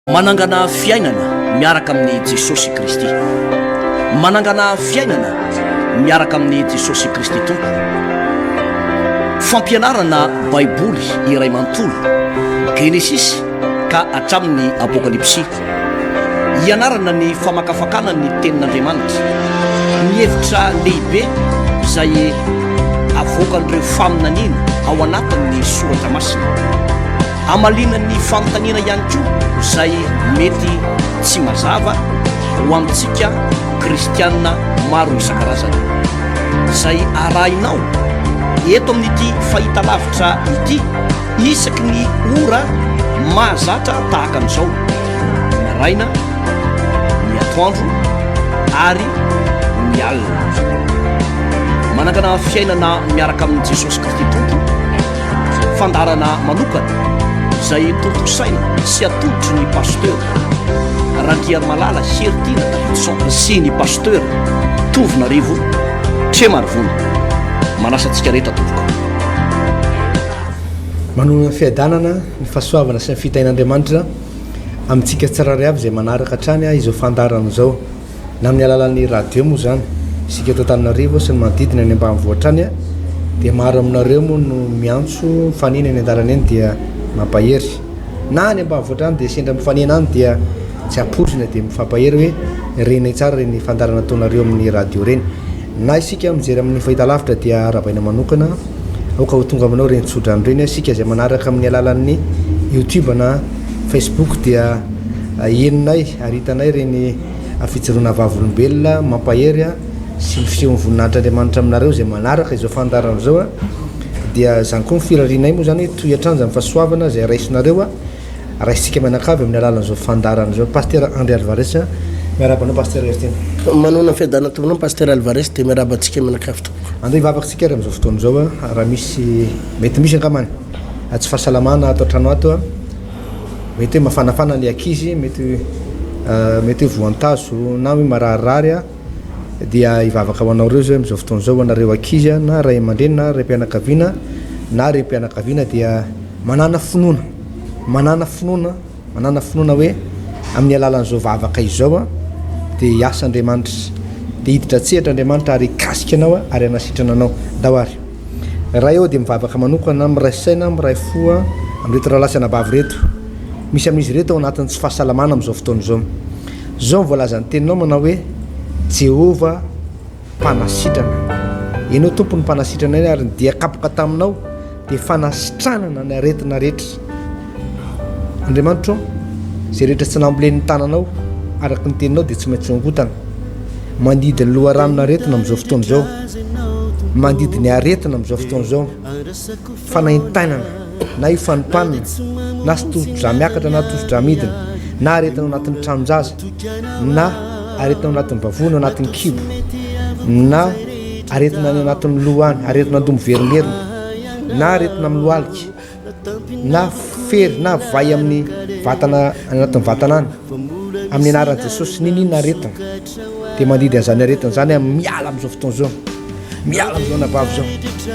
manangana fiainana miaraka amin'ny Jesosy Kristy. Manangana fiainana miaraka amin'ny Jesosy Kristy tompo. Fampianarana Baiboly iray manontolo Genesis ka hatramin'ny Apokalypsy. Ianarana ny famakafakana ny tenin'Andriamanitra, ny hevitra lehibe izay avoakan'ireo faminaniana ao anatin'ny soratra masina. Amalinan'ny fanontaniana ihany koa izay mety tsy mazava ho amintsika kristianina maro isan-karazany, izay arahinao eto amin'ity fahitalavitra ity isaky ny ora mahazatra tahaka an'izao, ny araina, ny atoandro ary ny alina. Manangana fiainana miaraka amin'ny Jesosy Kristy tompo, fandarana manokana izay tontosaina sy atolotry ny pasteur Randriary Malala Heritiana Davidson sy ny pasteur Tovinarivo Tremarivony. Manasa antsika rehetra tompoko. Manona fiadanana ny fahasoavana sy ny fitahin'Andriamanitra amintsika tsirairay avy izay manaraka hatrany izao fandarana izao, na amin'ny alalan'ny radio moa zany. Isika eto Antananarivo sy ny manodidina any ambanivohitra any dia maro aminareo moa no miantso mifanina any an-dalana eny dia mampahery, na any ambanivohitra any dia sendra mifanina any dia tsy apotrina dia mifampahery hoe reny tsara reny fandarana ataonareo amin'ny radio reny. Na isika mijery amin'ny fahitalavitra dia arabaina manokana aoka ho tonga aminao reny tsodrany reny. Isika izay manaraka amin'ny alalan'ny YouTube na Facebook dia eninay ary hitanay reny fijoroana vavolombelona mampahery sy ny fisehon'ny voninahitran'Andriamanitra aminareo izay manaraka izao fandarana izao dia zany koa firarianay moa zany tohiatrany zany fahasoavana izay raisinareo raisitsika mianakavy amin'ny alalan'izao fandarana izao. Pasteur André Alvarez, miarabanao pasteur Heritiana. Manona fiadanana tomonao pasteur Alvarez dia miarabantsika mianakavy tompoko. Andao hivavakantsika amin'izao fotoana izao raha mety misy ankamany tsy fahasalamana atao trano ato mety hoe mafanafana ny ankizy, mety hoe voantazo na hoe mararirary dia hivavaka ho anao reo zao amin'izao fotoana izao anareo ankizy na ray aman-dreny na ray mpianakaviana na ray mpianakaviana dia manana finoana hoe amin'ny alalan'izao vavaka izao dia hiasa Andriamanitra, dia hiditra tsehatra Andriamanitra ary hikasika anao ary hanasitrana anao dahoary. Raha eo dia mivavaka manokana miray saina miray fo amin'reto rahalasy anabavy reto, misy amin'izy reto ao anatin'ny tsy fahasalamana amin'izao fotoana izao. Zao mivoalaza ny teninao manao hoe Jehova mpanasitrana. Ianao tompony mpanasitrana iny ary dia kapoka taminao dia fanasitranana ny aretina rehetra. Andriamanitra izay rehetra tsy nambolen'ny tananao araka ny teninao dia tsy maintsy hongotana. Mandidy ny loharanona aretina amin'izao fotoana izao, mandidy ny aretina amin'izao fotoana izao, fanahintainana na io fanimpanina na sy tozo-dra miakatra na tozo-dra midina, na aretina ao anatin'ny tranonjaza, na aretina ao anatin'ny vavony, anatin'ny kibo, na aretina any anatin'ny lohany, aretina andomo verimerina, na aretina amin'ny lohalika, na fery na vai amin'ny vatana anatin'ny vatana any, amin'ny anaran'i Jesosy ninina aretina dia mandidy an'izany aretina zany miala amin'izao fotoana izao, miala amin'izao nabavy zao,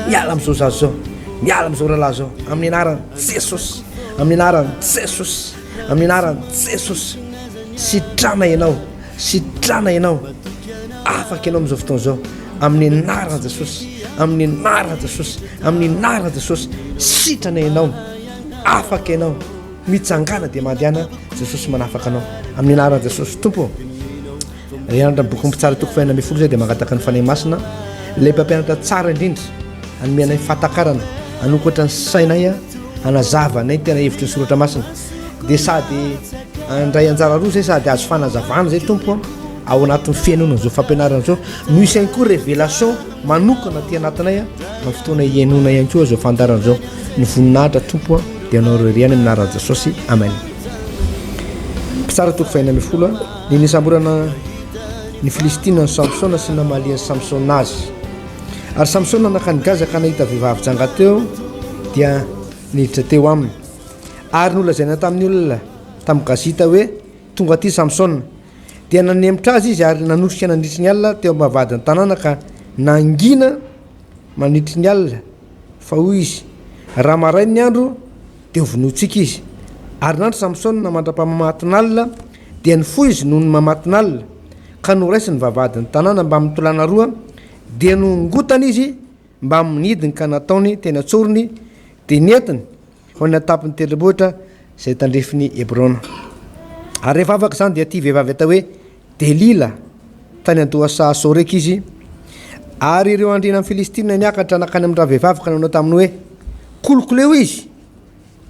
miala amin'izao zazo zao, miala amin'izao rahalahy zao, amin'ny anaran'i Jesosy, amin'ny anaran'i Jesosy, amin'ny anaran'i Jesosy. Sitrana ianao, afaka ianao amin'izao fotoana izao amin'ny anaran'i Jesosy, amin'ny anaran'i Jesosy, amin'ny anaran'i Jesosy. Sitrana ianao, afaka ianao, mitsangana dia mandiana, Jesosy manafaka anao amin'ny anaran'i Jesosy tompo. Ianatra boky Mpitsara Toko 4:10 zay dia mangataka ny fanahy masina, ilay mpampianatra tsara indrindra anomenay fahatakarana, anokatra ny sainay anazavanay tena hevitra ny soratra masina, dia sady andray anjara roa zay sady azo fanazavana zay tompo ao anatin'ny fiainona izao fampianarana izao. Misy ihany koa révélation manokana ty anatinay amin'ny fotoana ianona ihany koa izao fandarana izao. Ny voninahitra tompo dia anao reriany amin'ny anaran'i Jesosy, amen. Mpitsara Toko 4:10 ny nisamborana ny Filistina ny Samsona sy namalian'ny Samsona azy. Ary Samsona nakanigazaka nahita vehivavy janga teo dia niditra teo aminy, ary nolazaina tamin'ny olona tamin'ny gazita hoe tonga aty Samsona, dia nanemitra azy izy ary nanosika nandritry ny alina teo amin'ny tanàna ka nangina manitry ny alina fa hoy izy raha marainy ny andro dia hovonotsika izy, ary nandro Samson namandrapamamatinalina dia ny fo izy noho ny mamatinalina ka noraisy ny vavadiny tanàna mba mitolana roa dia nongotana izy mba minidiny ka nataony teny atsorony dia nientiny ho ny atapiny tendrombohitra izay tandrefiny Hebrona. Ary rehefa afaka izany dia ty vehivavy atao hoe Delila tany Antoasa Soreka izy, ary ireo andrina amin'ny Filistina niakatra nakany amin'ny raha vehivavy ka nanao taminy hoe kolokoleo izy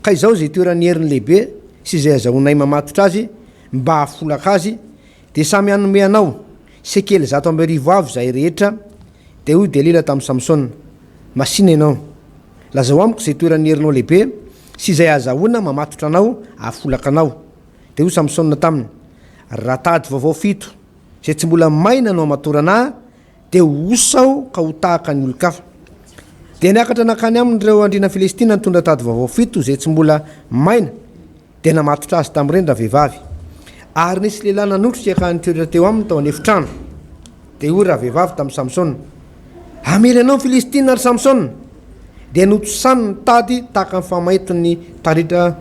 ka izao izay toerany heriny lehibe sy izay azahoanay mamatotra azy mba hafolaka azy dia samy hanome anao sekely 100 avy izay rehetra. Dia hoy Delila tamin'ny Samson, masina ianao, lazao amiko izay toerany herinao lehibe sy izay azahoana mamatotra anao hafolaka anao. Dia hoy Samson taminy, raha tady vaovao 7 izay tsy mbola maina no amatorana dia osao ka ho tahaka ny olon-kafa. Dia niakatra nakany amin'ireo andrina Filistina nitondra tady vaovao 7 izay tsy mbola maina dia namatotra azy tamin'ireny raha vehivavy. Ary nisy lehilahy nanotrika ka nitoetra teo aminy tao anefitrano. Dia hoy raha vehivavy tamin'ny Samson, amely anao ny Filistina ry Samson. Dia notosany ny tady tahaka ny famahetiny taritra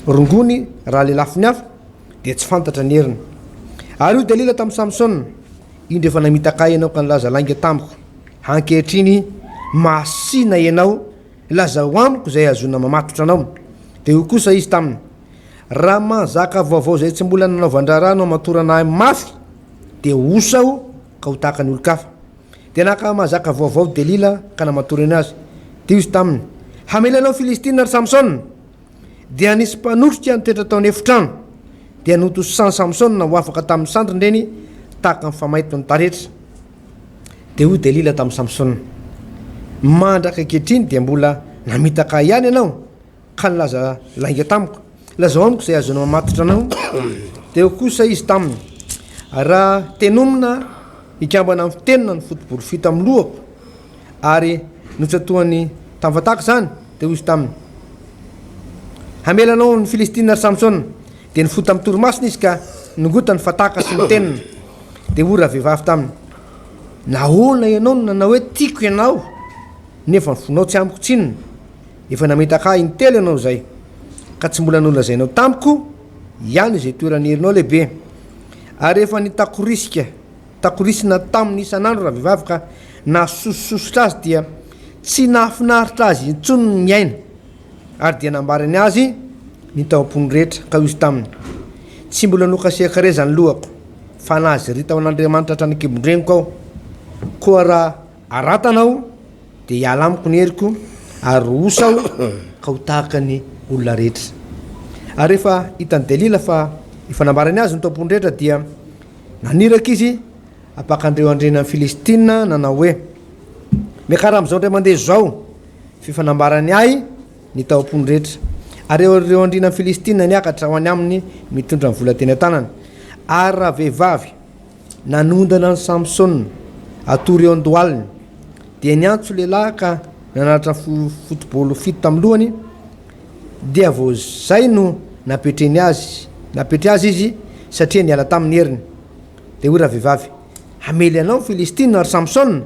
rongony raha lelafiny hafa dia tsy fantatra ny heriny. Ary io Delila tamin'ny Samson, indro efa namitaka ianao ka nilaza lainga tamiko, ankehitriny masina ianao, lazao amiko izay azona mamatotra anao. Dia io kosa izy taminy, raha mahazaka vaovao izay tsy mbola nanaovan-draharaha amatorana mafy dia osao ka ho tahaka ny olon-kafa. Dia naka mahazaka vaovao Delila ka namatorany azy. Dia izy taminy, hamely anao Filistina ry Samson. Dia nisy mpanotrika nitoetra tao anefitrano dia notosany Samson na ho afaka tamin'ny sandriny reny tahaka ny famahetony taretra. Dia hoy Delila tamin'ny Samson, mandraka ankehitriny dia mbola namitaka ihany ianao ka nilaza lainga tamiko, lazao amiko izay azonao mamatotra anao. Dia eo kosa izy taminy, raha tenomina ikambana amin'ny fitenina ny fotobolo fito amin'ny lohako ary notsatoany tamin'ny zany. Dia hoy izy taminy, hamela anao ny Filistina ry Samson. Dia ny fota amin'ny torimasina izy ka nongota ny fataka sy ny tenina. Dia hoy raha vehivavy taminy, nahoana ianao no nanao hoe tiako ianao nefa ny fonao tsy amiko tsinona. Efa namitaka intelo ianao izay ka tsy mbola nolazainao tamiko ihany izay toerany herinao lehibe. Ary efa takorisina tamin'ny isan'andro raha vehivavy ka nasososotra azy dia tsy nahafinaritra azy intsony ny miaina. Ary dia nambarany azy ny taom-pony rehetra ka izy taminy, tsy mbola nokasiaka reza ny lohako fa nazy rita ao an'Andriamanitra hatrany-kibondreniko aho. Koa raha aratanao dia hiala amiko ny heriko ary osao ka ho tahaka ny olona rehetra. Ary rehefa hitany Delila fa efa nambarany azy ny taom-pony rehetra dia naniraka izy apakan'ireo andrena Filistina nanao hoe, miakara amin'izao ndray mandeha zao fifanambarany ahy ny taom-pony rehetra. Ary ireo andrina Filistina niakatra ho any aminy mitondra ny vola teny an-tanany. Ary raha vehivavy nanondana ny Samson atory eo andohaliny dia niantso lehilahy ka nanaratra fotobolo 7 tamin'ny lohany. Dia vao zay no napetry azy izy satria niala tamin'ny heriny. Dia hoy raha vehivavy, hamely anao Filistina ry Samson.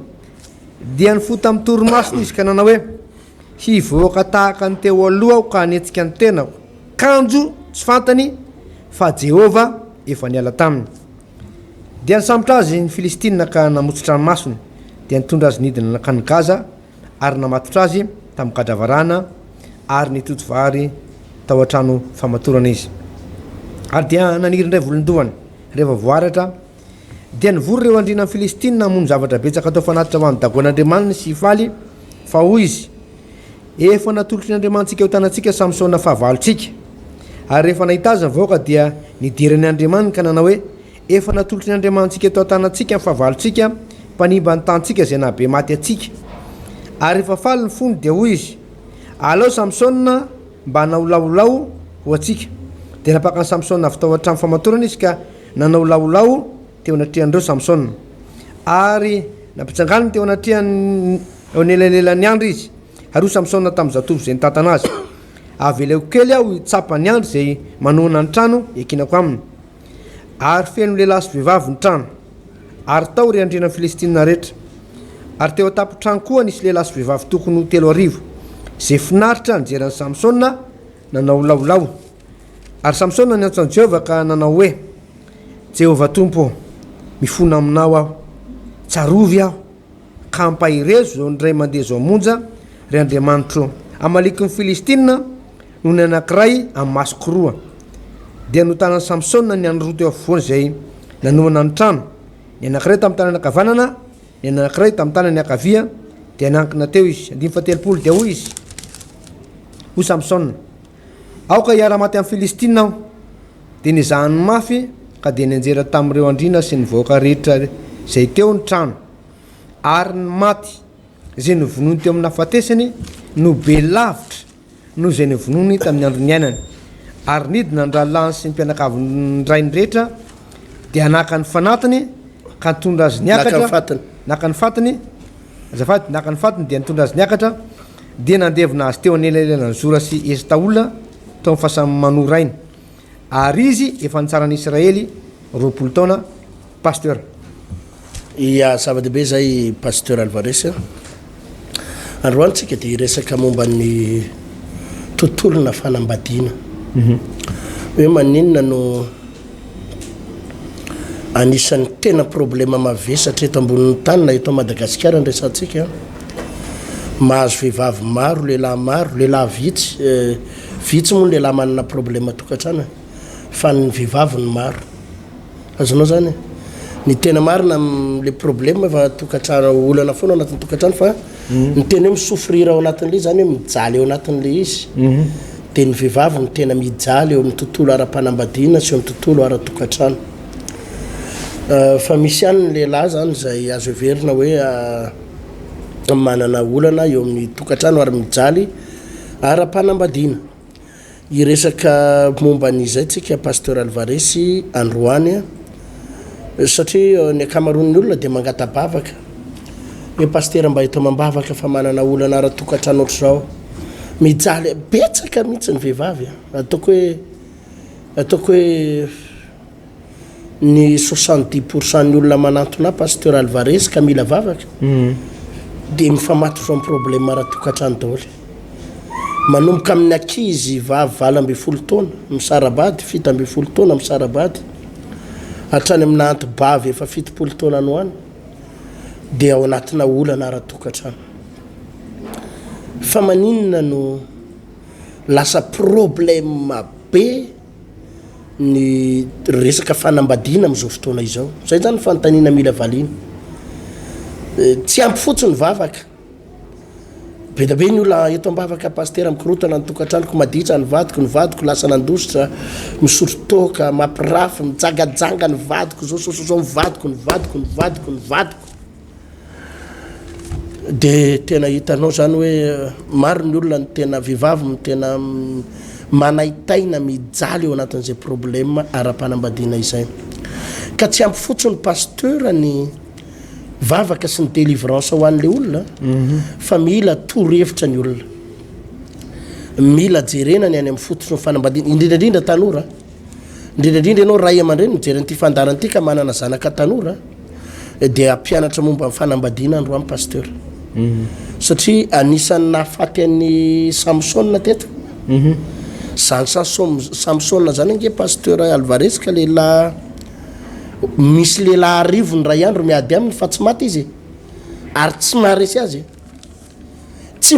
Dia nifota amin'ny torimasina izy ka nanao hoe, hivoaka tahaka ny teo aloha ka hanetsika ny tenako, kanjo tsy fantany fa Jehova efa niala taminy. Dia nisambotra azy ny Filistina ka namotsitra ny masony dia nitondra azy nidina ka ny Gaza ary namatotra azy tamin'ny kadravarana ary nitoto vary tao an-trano famatorana izy. Ary dia naniry indray volondohany rehefa voaratra dia nivory ireo andrina amin'ny Filistina hamono zavatra betsaka atao fanatitra ho an'ny dagoan'Andriamanitra sy hifaly fa hoy izy, efa natolotry ny Andriamanitsika eo tanantsika Samsona fahavalontsika. Ary rehefa nahita azy nivoaka dia nidirany Andriamanitra ka nanao hoe, efa natolotry ny Andriamanitsika eto an-tanantsika fahavalontsika mpanimba ny tantsika izay nahabe maty atsika. Ary rehefa faly ny fony dia hoy izy, alao Samsona mba naolaolao ho atsika. Dia napakany Samsona avy tao an-trano famatorana izy ka nanao laolao teo anatrihan'ireo Samsona. Ary nampitsanganiny teo anatrihany eo anelanelan'ny andro izy. Ary Samsona tamin'ny zatovo izay nitantana azy, avela eo kely aho hitsapany andro izay manoana ny trano ekinako aminy. Ary feno lehilahy sy vehivavy ny trano, ary tao ry andrena Filistina rehetra. Ary teo atapo-trano koa nisy lehilahy sy vehivavy tokony 3,000 izay finaritra nijeran'ny Samsona nanao laolao. ary Samsona ny antsoan'i Jehova ka nanao hoe Jehova tompo mifona aminao aho tsarovy aho ka ampahirezo zao ndray mandeha zao monja ry Andriamanitro amaliky ny Filistina no ny anankiray amin'ny masoko roa dia notanan'i Samsona ny anroto eo afovoany zay nanomana ny trano ny anankiray tamin'ny tanany ankavanana ny anankiray tamin'ny tanany ankavia dia nankina teo izy 17 dia hoy izy ho Samsona aoka hiara-maty amin'ny Filistina aho dia nizahany mafy ka dia nianjera tamin'ireo andrina sy ny voaka rehetra zay teo ny trano ary ny maty zay novonony teo amin'ny hafatesany no be lavitra no zay novonony tamin'ny andro ny ainany ary nidina ny rahalany sy ny mpianakavindrainy rehetra dia naka ny fanatiny ka nitondra azy niakatra naka ny fatiny azafady naka ny fatiny dia nitondra azy niakatra dia nandevina azy teo anelaelana ny zora sy estaola tao amin'ny fahasamanorainy ary izy efa nitsaran'ny Israely 20 taona pasteur. Ia zava-dehibe zay pasteur Alvarez androany tsika dia resaka momba ny tontolona fanambadiana hoe maninona no anisan'ny tena problema mavesatra eto ambonin'ny tany na eto Madagascar nresantsika mahazo vehivavy maro lehilahy vitsy moa lehilahy manana problema tokantrano fa ny vehivavy ny maro azonao zany ny tena marina le problema fa tokantrano olana foana ao anatin'ny tokantrano fa ny tena hoe misofrira ao anatin'le zany hoe mijaly eo anatin'le izy dia ny vehivavy ny tena mijaly eo amin'ny tontolo ara-panambadiana sy eo amin'ny tontolo ara-tokantrano fa misy ihany ny lehilahy zany zay azo everina hoe manana olana eo amin'ny tokantrano ary mijaly ara-panambadiana iresaka momba n'izay tsika pasteur Alvarez androany satria ny akamaroan'ny olona dia mangatabavaka hoe pasteur mba eto mambavaka fa manana olana ara-tokantrano ohatr' zao mijaly betsaka mihitsy ny vehivavy ataoko hoe ny 70% ny olona manantona pasteur Alvarez ka mila vavaka dia mifamatotra amin'ny problème ara-tokantrano daholo manomboka amin'ny ankizy vavy 20 taona misarabady 17 taona misarabady hatrany amin'ny antibavy efa 70 taona no any dia ao anatina olana ara-tokantrano fa maninona no lasa problème be ny resaka fanambadiana amin'izao fotoana izao zay zany fanontaniana mila valiana tsy ampy fotsiny vavaka be da be ny olona eto ambavaka pasteur mikorotana ny tokantranoko maditra ny vadiko lasa nandositra misotro toka mampirafy mijangajanga ny vadiko zao mivadiko dia tena hitanao zany hoe maro ny olona ny tena vehivavy ny tena manaitaina mijaly eo anatin'izay problème ara-panambadiana izay ka tsy ampy fotsiny pasteur ny vavaka sy ny délivrance ho an'le olona fa mila torohevitra ny olona mila jerena ny any amin'ny fototry ny fanambadiana indrindrandrindra tanora indrindrandrindra ianao ray aman-dreny mijereny ty fandarana ty ka manana zanaka tanora dia ampianatra momba amin'ny fanambadiana androany pasteur satria anisan'ny nahafaty an'ny Samsona teto zany Samsona zany ange pasteur Alvarez ka lehilahy misy lehilahy arivo ny ray andro miady aminy fa tsy maty izy ary tsy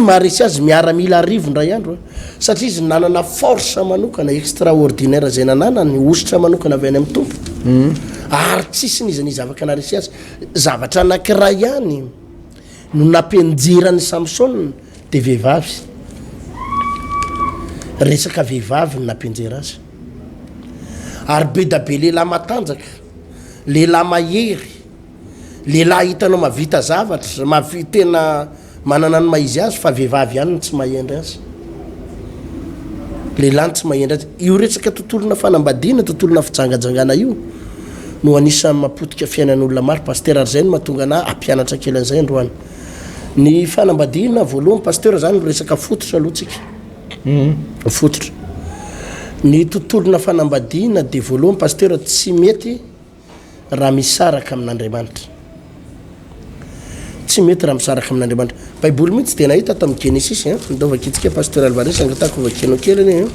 maharesy azy miaramila arivo ny ray andro satria izy nanana force manokana extraordinaire zay nanana ny ositra manokana avy any amin'ny tompo ary tsisy n'izy zavaka naresy azy zavatra anankiray ihany no nampianjerany Samsona dia vehivavy resaka vehivavy no nampianjera azy ary be da be lehilahy matanjaka lehilahy mahery lehilahy hitanao mavita zavatra tena manana ny maizy azy fa vehivavy ihany no tsy mahendry azy lehilahy tsy mahendry azy io resaka tontolona fanambadiana tontolona fijangajangana io no anisan'ny mapotika fiainan'olona maro pasteur ary zay no mahatonga ana ampianatra kely an'izay androany ny fanambadiana voalohany pasteur zany resaka fototra aloha tsika fototra ny tontolona fanambadiana dia voalohany pasteur tsy mety raha misaraka amin'Andriamanitra tsy mety raha misaraka amin'Andriamanitra baiboly mihitsy tena hita tamin'ny Genesis ndao vakitsika pasteur Alvarez angatako vakianao kely anie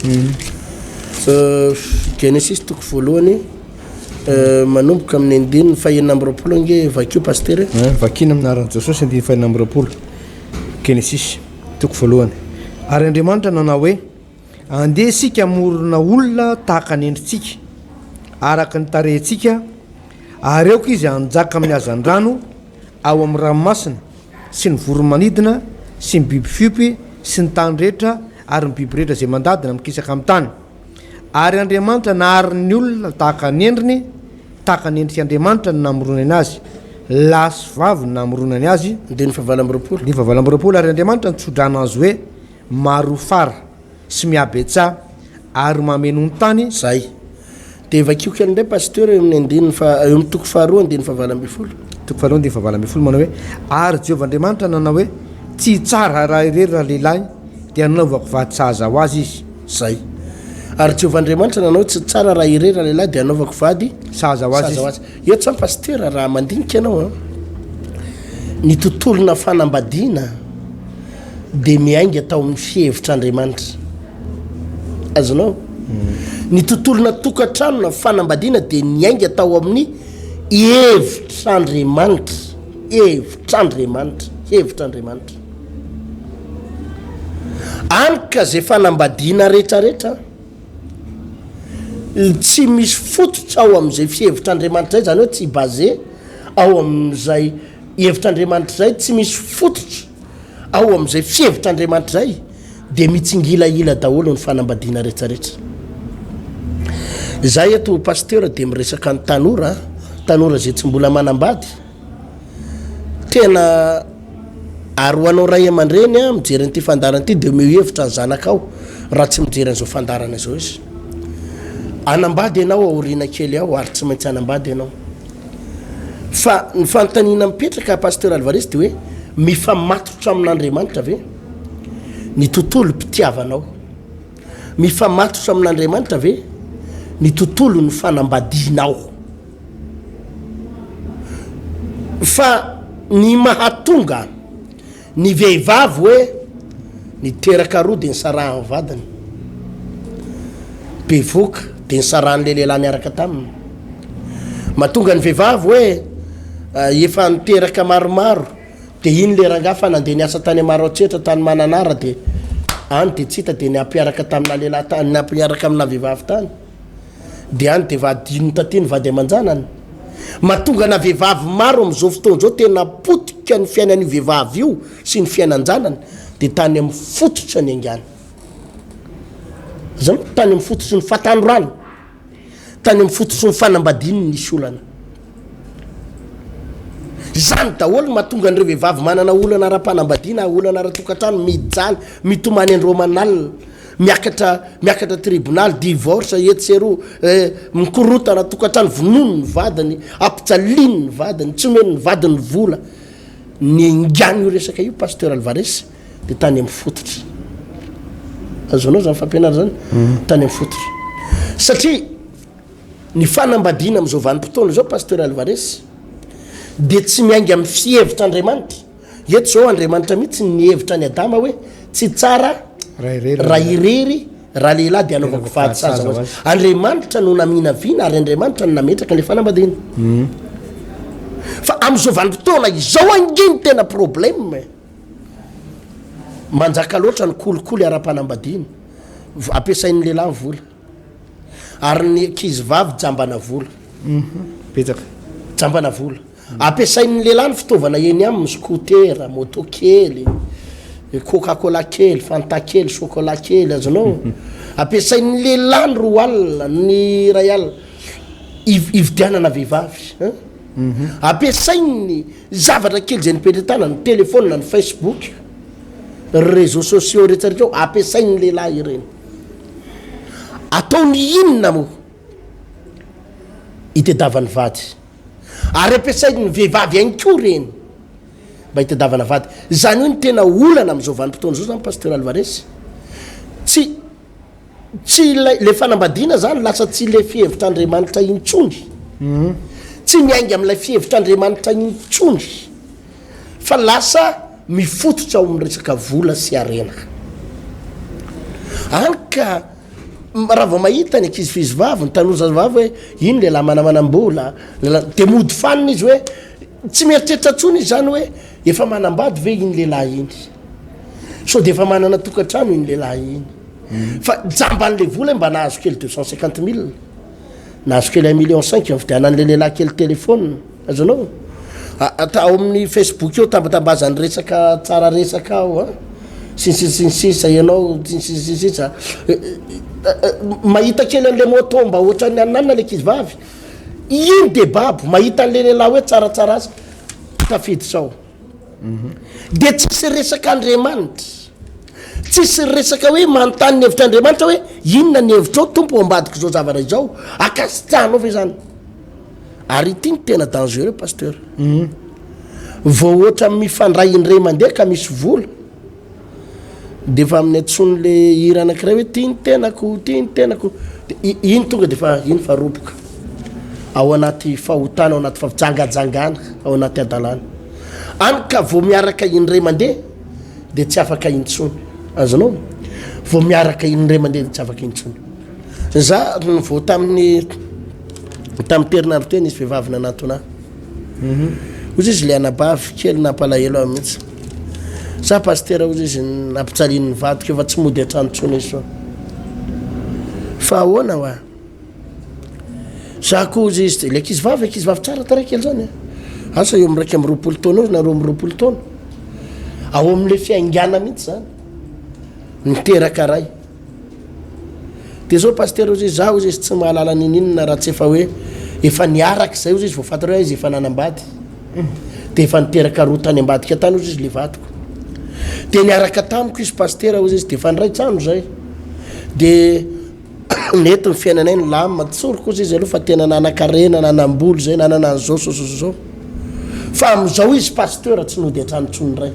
Genesis toko voalohany manomboka amin'ny andininy fahenina amby roapolo nge vakio pasteur vakina amin'ny aran'i Jesosy andiny fahenina amby roapolo Genesis toko voalohany ary Andriamanitra nanao hoe andeha isika morona olona tahaka ny endritsika araka ny tarehintsika ary eoka izy anjaka amin'ny hazan-drano ao amin'ny ranomasina sy ny voromanidina sy ny biby fiompy sy ny tany rehetra ary ny biby rehetra zay mandadina mikisaka amin'ny tany ary Andriamanitra nahary ny olona tahaka ny endriny tahaka ny endriky Andriamanitra ny namoronany azy lahy sy vavy ny namoronany azy andiny fahavalo amby roapolo ny fahavalo amby roapolo ary Andriamanitra nitsodrana azy hoe maro fara sy miabetsah ary mameno ny tany zay de vakio kely ndray pasteur amin'ny andininy eo amin'ny toko faharoa andiny fahavalo amby folo toko faharoa andiny fahavalo amby folo manao hoe ary Jehovah Andriamanitra nanao hoe tsy tsara raha irery raha lehilahy dia nanaovako vady sahaza ho azy izy zay ary Jehovah Andriamanitra nanao tsy tsara raha irery raha lehilahy dia anaovako vady sahaza ho azy io tsamy pasteur raha mandinika ianao ny tontolona fanambadiana de miainga atao amin'ny fihevitr'Andriamanitra azonao ny tontolona tokantranona fanambadiana de miainga atao amin'ny hevitr'Andriamanitra hevitr'Andriamanitra anka zay fanambadiana rehetrarehetra tsy misy fototra ao amin'izay fihevitr'Andriamanitra zay zany hoe tsy basé ao amin'izay hevitr'Andriamanitra zay tsy misy fototra ao amin'izay fihevitr'Andriamanitra zay de mitsingilaila daholo ny fanambadiana rehetrarehetra zay eto pasteur de miresaka ny tanora zay tsy mbola manambady tena ary hoanao ray aman-dreny mijery n'ity fandarana ity de mihevitra ny zanakao raha tsy mijery an'izao fandarana zao izy anambady ianao aoriana kely ao ary tsy maintsy anambady ianao fa ny fanontaniana mipetraka pasteur Alvarez de hoe mifamatotra amin'Andriamanitra ve ny tontolo mpitiavanao mifamatotra amin'Andriamanitra ve ny tontolo ny fanambadianao fa ny mahatonga ny vehivavy hoe niteraka roa de ny sarahany vadiny bevoka de ny sarahan'le lehilahy niaraka taminy mahatonga ny vehivavy hoe efa niteraka maromaro de iny le rangaha fa nandeha niasa tany maro atsetra tany mananara de any de tsy hita de niampiaraka tamina lehilahy tany niampiaraka amina vehivavy tany de any de vadino taty ny vady aman-janany mahatonga na vehivavy maro am'izao fotoana zao tena potika ny fiainan'io vehivavy io sy ny fiainan-janany de tany amin'ny fototra ny angany zany tany amin'ny fototry ny fatandrorano tany amin'ny fototry ny fanambadiny nisy olana zany daholo mahatonga an'ireo vehivavy manana olana ara-panambadiana olana ara-tokantrano mijaly mitomany andromanalina miakatra tribunal divorce etsero mikorotana tokantrano vonono ny vadiny ampijaliany ny vadiny tsy omeny ny vadiny vola ny ingany io resaka io pasteur Alvarez de tany amin'ny fototra azonao zany fampianara zany tany amin'ny fototra satria ny fanambadiana am'izao vanim-potoana zao pasteur Alvarez de tsy miainga amin'ny fihevitr'Andriamanitra eto zao Andriamanitra mihitsy ny hevitra ny Adama hoe tsy tsara raha irery raha lehilahy de anaovako vady saza ho azy Andriamanitra no namina vina ary Andriamanitra no nametraka le fanambadiana fa am'izao vanim-potoana izao angeny tena problème manjaka loatra ny kolikoly ara-panambadiana ampiasain'ny lehilahy ny vola ary ny ankizy vavy jambana vola petsaka jambana vola ampiasain'ny lehilahy ny fitaovana eny aminy scooter moto kely coca-cola kely fanta kely chocolat kely azonao ampiasain'ny lehilahy ny roa alina ny ray alina ividianana vehivavy ampiasain'ny zavatra kely zay nipetrahitana ny telefona ny Facebook réseaux sociaux rehetrarehetra ampiasain'ny lehilahy ireny ataony inona mo itedavany vady ary ampiasain'ny vehivavy ihany koa reny mba hitedavana vady zany hoe ny tena olana am'izao vanim-potoana zao zany pasteur Alvarez tsy le fanambadiana zany lasa tsy le fihevitr'Andriamanitra intsony tsy miainga amin'ilay fihevitr'Andriamanitra intsony fa lasa mifototra ao amin'ny resaka vola sy arena anka raha vao mahita ny ankizy fizy vavy ny tanoza vavy hoe ino lehilahy manamanam-bola de mody fanina izy hoe tsy mieritreritra tsony izy zany hoe efa manambady ve iny lehilahy iny so de efa manana tokantrano iny lehilahy iny fa jamban'le vola mba nahazo kely 250 000 nahazo kely 1,5 million vidianan'le lehilahy kely telefôna azonao atao amin'ny Facebook eo tambatambazany resaka tsara resaka ao sinsisa ianao sinsisa mahita kely an'le moto mba ohatrany ananana le kizy vavy iny de babo mahita an'le lehilahy hoe tsaratsara azy tafidy sao de tsisy resaka Andriamanitra tsisy resaka hoe manontany ny hevitra Andriamanitra hoe inona ny hevitra ao tompo ambadiko zao zavatra izao akasitrahanao ve zany ary ity ny tena dangereux pasteur vao ohatra mifandray indray mandeha ka misy vola de fa amin'ny antsony le hira anankiray hoe tia ny tenako iny tonga de fa iny fa roboka ao anaty fahotana ao anaty fajangajangana ao anaty adalana any ka vao miaraka indray mandeha de tsy afaka intsony azonao vao miaraka indray mandeha de tsy afaka intsony za vao tamin'ny terinandro teny izy vehivavy nanatona ozy izy le anabavy kely nampalahelo aho mihitsy za pasteur ozy izy nampitsalin'ny vadiko efa tsy mody atranotsony izy fa ahoana hoa za koa ozy izy le ankizy vavy tsara taray kely zany asa eo am'raiky am' 20 taona ozy na roa am' 20 taona ao am'le fiaingana mihitsy zany niteraka ray de zao pasteur ozy izy za ozy izy tsy mahalala nininona raha tsy efa hoe efa niaraka zay ozy izy vao fatatra hoe izy efa nanambady de efa niteraka roa tany ambadika tany ozy izy le vadiko de niaraka tamiko izy pasteur ozy izy de efa niray trano zay de nety ny fiainanay ny lama tsoriko ozy izy aloha fa tena nanakarena nanambolo zay nanana zao zao fa am'izao izy pasteur tsy nody atrano tsony ray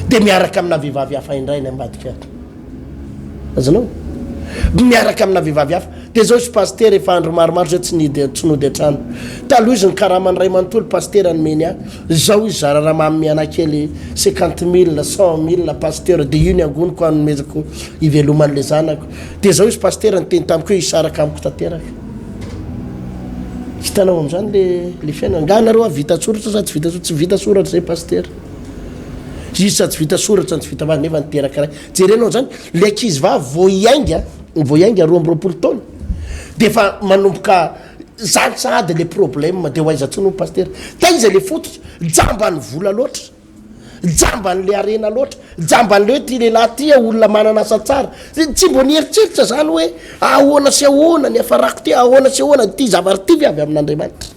de miaraka amina vehivavy hafa indray ny ambadika azanao miaraka amina vehivavy hafa de zao izy pasteur efa andro maromaro zay tsy nody atrano taloha izy ny karamany ray manontolo pasteur nomeny a zao izy zara raha mamy anakely 50 000 100 000 pasteur de io ny angoniko anomezako iveloman'le zanako de zao izy pasteur nyteny tamiko hoe isaraka amiko tanteraka hitanao am'zany le fiainana nganareo vita soratra sa tsy vita soratra zay pasteur izy sa tsy vita soratra tsy vita vady nefa niteraka ray jerenao zany le ankizy vavy vao iainga roa amby 20 taona de fa manomboka sady le problème de hoaizatsony pasteur ta izy le fototra jambany vola loatra jamban'le arena loatra jamban'le hoe ty lehilahy ty olona manana asa tsara tsy mbo nieritreritra zany hoe ahoana sy ahoana ny afarako ty ahoana sy ahoana ty zavary ty avy amin'Andriamanitra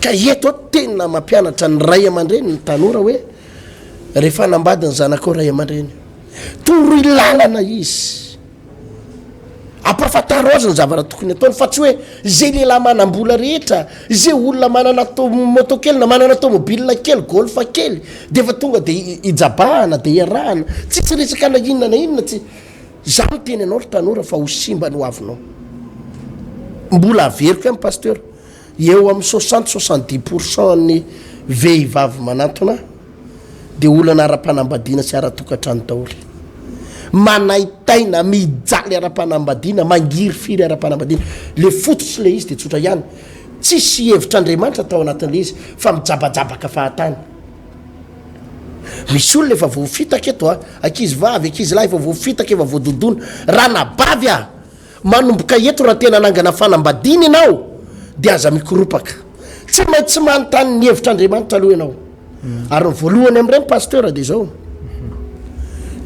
ka eto tena mampianatra ny ray aman-dreny ny tanora hoe rehefa nambady ny zanakao ray aman-dreny toro ilalana izy apafantaro azy ny zavara tokony ataony fa tsy hoe zay lehilahy manam-bola rehetra zay olona manana moto kely na manana tomobile kely golf kely de fa tonga de ijabahana de iarahana tsisy resaka na inona tsy za miteny anao ry tanora fa ho simba ny hoavinao mbola averiko am pasteur eo amin'ny 60-70% ny vehivavy manatona de olana ara-panambadiana sy ara-tokantrano daholy manaitaina mijaly ara-panambadiana mangiry firy ara-panambadiana le fototsy le izy de tsotra ihany tsisy hevitr'Andriamanitra tao anatin'le izy fa mijabajabaka fahatany misy olona efa voafitaka eto ankizy vavy ankizy lahy efa voafitaka efa voadodona raha nabavy manomboka eto raha tena nangana fanambadiana ianao de aza mikoropaka tsy maintsy manontany ny hevitr'Andriamanitra aloha ianao ary ny voalohany am'ireny pasteur de zao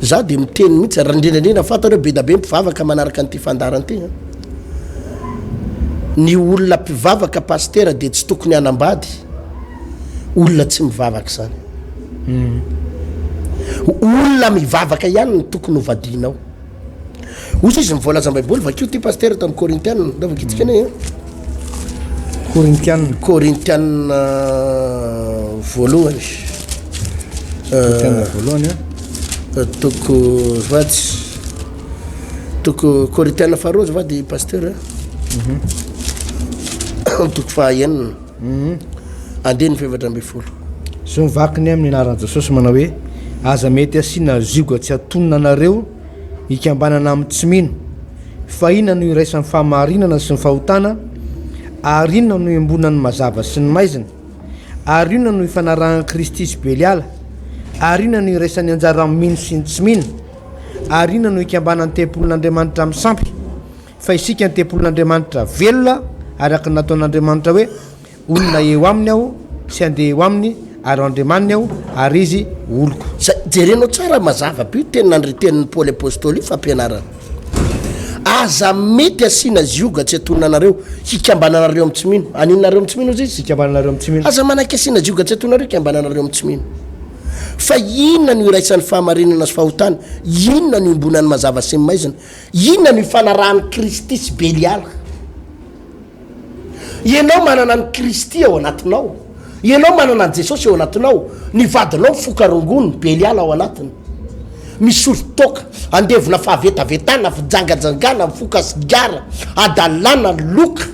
za de miteny mihitsy raha indrindrandrindra fantany hoe be da be mpivavaka manaraka an'ity fandarany ty ny olona mpivavaka pasteur de tsy tokony hanambady olona tsy mivavaka zany olona mivavaka ihany ny tokony hovadianao ozy izy mivolaza Baiboly vakio ty pasteur tamin'ny Korintiana davakitsika anay Korintiana voalohany toko vady toko Korintiana faharoa vady pasteur toko fahaenina andeny fevatra amby folo so mivakiny amin'ny anaran'i Jesosy manao hoe aza mety asiana zigo tsy atonina anareo ikambanana amin'ny tsy mino fa inona no iraisan'ny fahamarinana sy ny fahotana ary inona no iambonany mazava sy ny maizina ary inona no ifanarahana Kristy sy Beliala ary inona no iraisan'ny anjara amin'ny mino sy ny tsy mino ary inona no ikambanany tempolin'Andriamanitra amin'ny sampy fa isika ny tempolin'Andriamanitra velona araka nataon'Andriamanitra hoe olona eo aminy aho sy andeha eo aminy ary andriamaniny aho ary izy oloko jerenao tsara mazava be tenin'andry tenin'ny Paoly apôstôly fampianarana aza mety asiana zioga tsy atonanareo hikambananareo amin'ny tsy mino aninareo amin'ny tsy mino izy hikambananareo amin'ny tsy mino aza manaky asiana zioga tsy atonareo hikambananareo amin'ny tsy mino fa inona no iraisan'ny fahamarinana sy fahotana inona no imbonany mazava sy maizina inona no ifanarahany Kristy sy Beliala ianao manana ny Kristy ao anatinao ianao manana ny Jesosy ao anatinao ny vadinao fokarongony Beliala ao anatiny misy Toko andevina fahavetavetana fijangajangana mifoka sigara adalana loka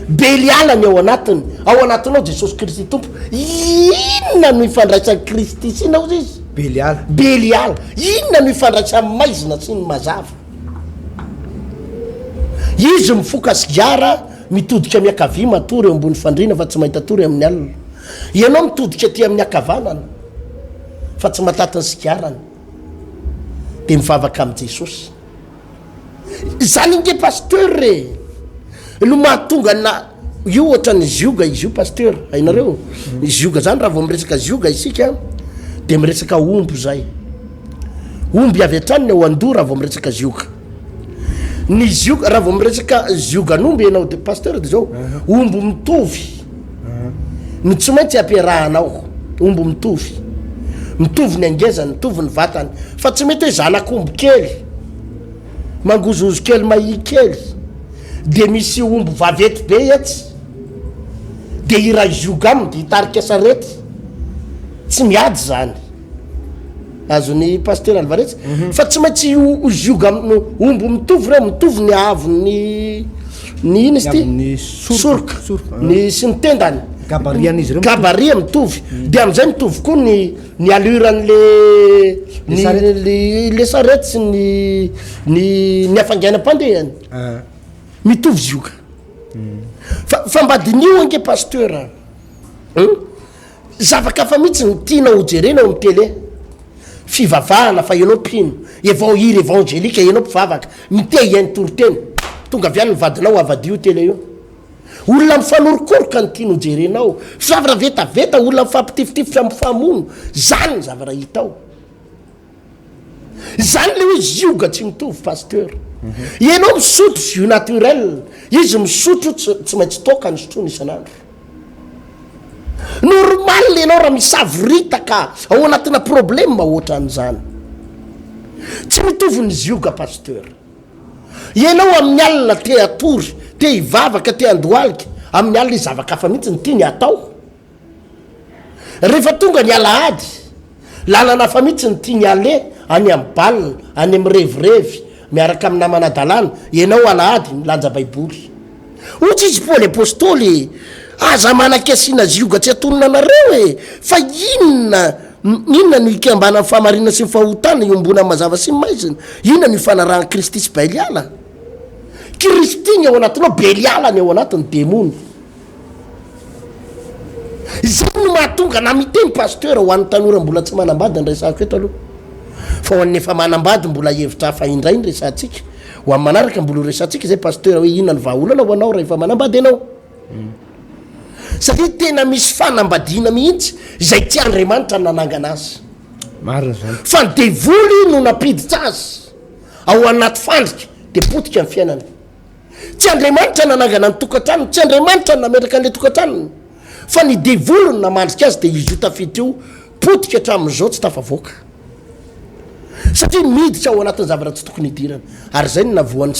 Beliala ny ao anatinao Jesosy Kristy tompo inona no ifandraisany Kristy sy nao izy Beliala inona no ifandraisany maizina sy ny mazava izy mifoka sigara mitodika miakavia matory ambony fandrina fa tsy mahita tory amin'ny alina ianao mitodika aty amin'ny akavanana fa tsy matatany sigarany de mivavaka amin'ny Jesosy zany inge pasteur no mahatonga na io ohatrany zioga izy io pasteur hainareo zioga zany raha vao miresaka zioga isika de miresaka omby zay omby avy hatrany ao andora vao miresaka zioga ny zioga raha vao miresaka ziogan'omby ianao de pasteur de zao omby mitovy ny tsy maintsy ampiarahanao omby mitovy ny angezany mitovy ny vatany fa tsy mety hoe zanak'omby kely mangozozo kely mahi kely de misy omby vavety be etsy de ira zioga aminy de hitarika sarety tsy miady zany azony pasteur Alvarez fa tsy maintsy zioga omby mitovy reo mitovy ny avony ny ino izy ty ny sorka ny sy ny tendany gabariany izy reo gabaria mitovy de am'izay mitovy koa ny aluran'le le sarety sy ny afangainam-pandehany mitovy zioga fa mbadin'io ange pasteur zavakafa mihitsy ny tiana ho jerena ao amin'ny télé fivavahana fa ianao pino iry évangélika ianao mpivavaka mite iany toroteny tonga avy any ny vadinao avadio télé io olona mifanorokoroka ny tiano jerenao zavatra vetaveta olona mifampitifitifotra amin'ny famono zany zavatra hitao zany le hoe zioga tsy mitovy pasteur ianao misotro jus naturel izy misotro tsy maintsy toka ny sotrony isan'andro normal ianao raha misavorita ka ao anatina problème oatra an'izany tsy mitovy ny zioga pasteur ianao amin'ny alina te atory te hivavaka te andohalika amin'ny alina izavakafa mihitsy ny tiany atao rehefa tonga ny alahady lalana fa mihitsy ny tiany ale any amin'ny balina any amin'ny revirevy miaraka amin'ny namana dalàna ianao alahady milanja baiboly ohatsy izy Paoly apôstôly aza manaky asiana zioga tsy atonona anareo fa inona no ikambana ny fahamarinana sy ny fahotana iombona mazava sy maizina inona no ifanarahana Kristy sy Beliala Kristy ny ao anatinao Beliala ny ao anatiny demony zany no mahatonga na miteny pasteur ho an'ny tanora mbola tsy manambady ny resako eto aloha fa ho an'ny efa manambady mbola hevitra hafa indray ny resantsika ho amin'ny manaraka mbola resantsika zay pasteur hoe inona ny vahaolana ho anao raha efa manambady ianao satria tena misy fanambadiana mihitsy zay tsy Andriamanitra nanangana azy marina zany fa ny devoly no napiditra azy ao anaty fandrika de potika ny fiainany tsy Andriamanitra nanangana ny tokantrano tsy Andriamanitra nametraka an'le tokantranony fa ny devoly no namandrika azy de izy io tafiditra io potika hatramin'izao tsy tafavoaka satria miditra ao anatin'ny zavatra tsy tokony hidirana ary zay no navoan'ny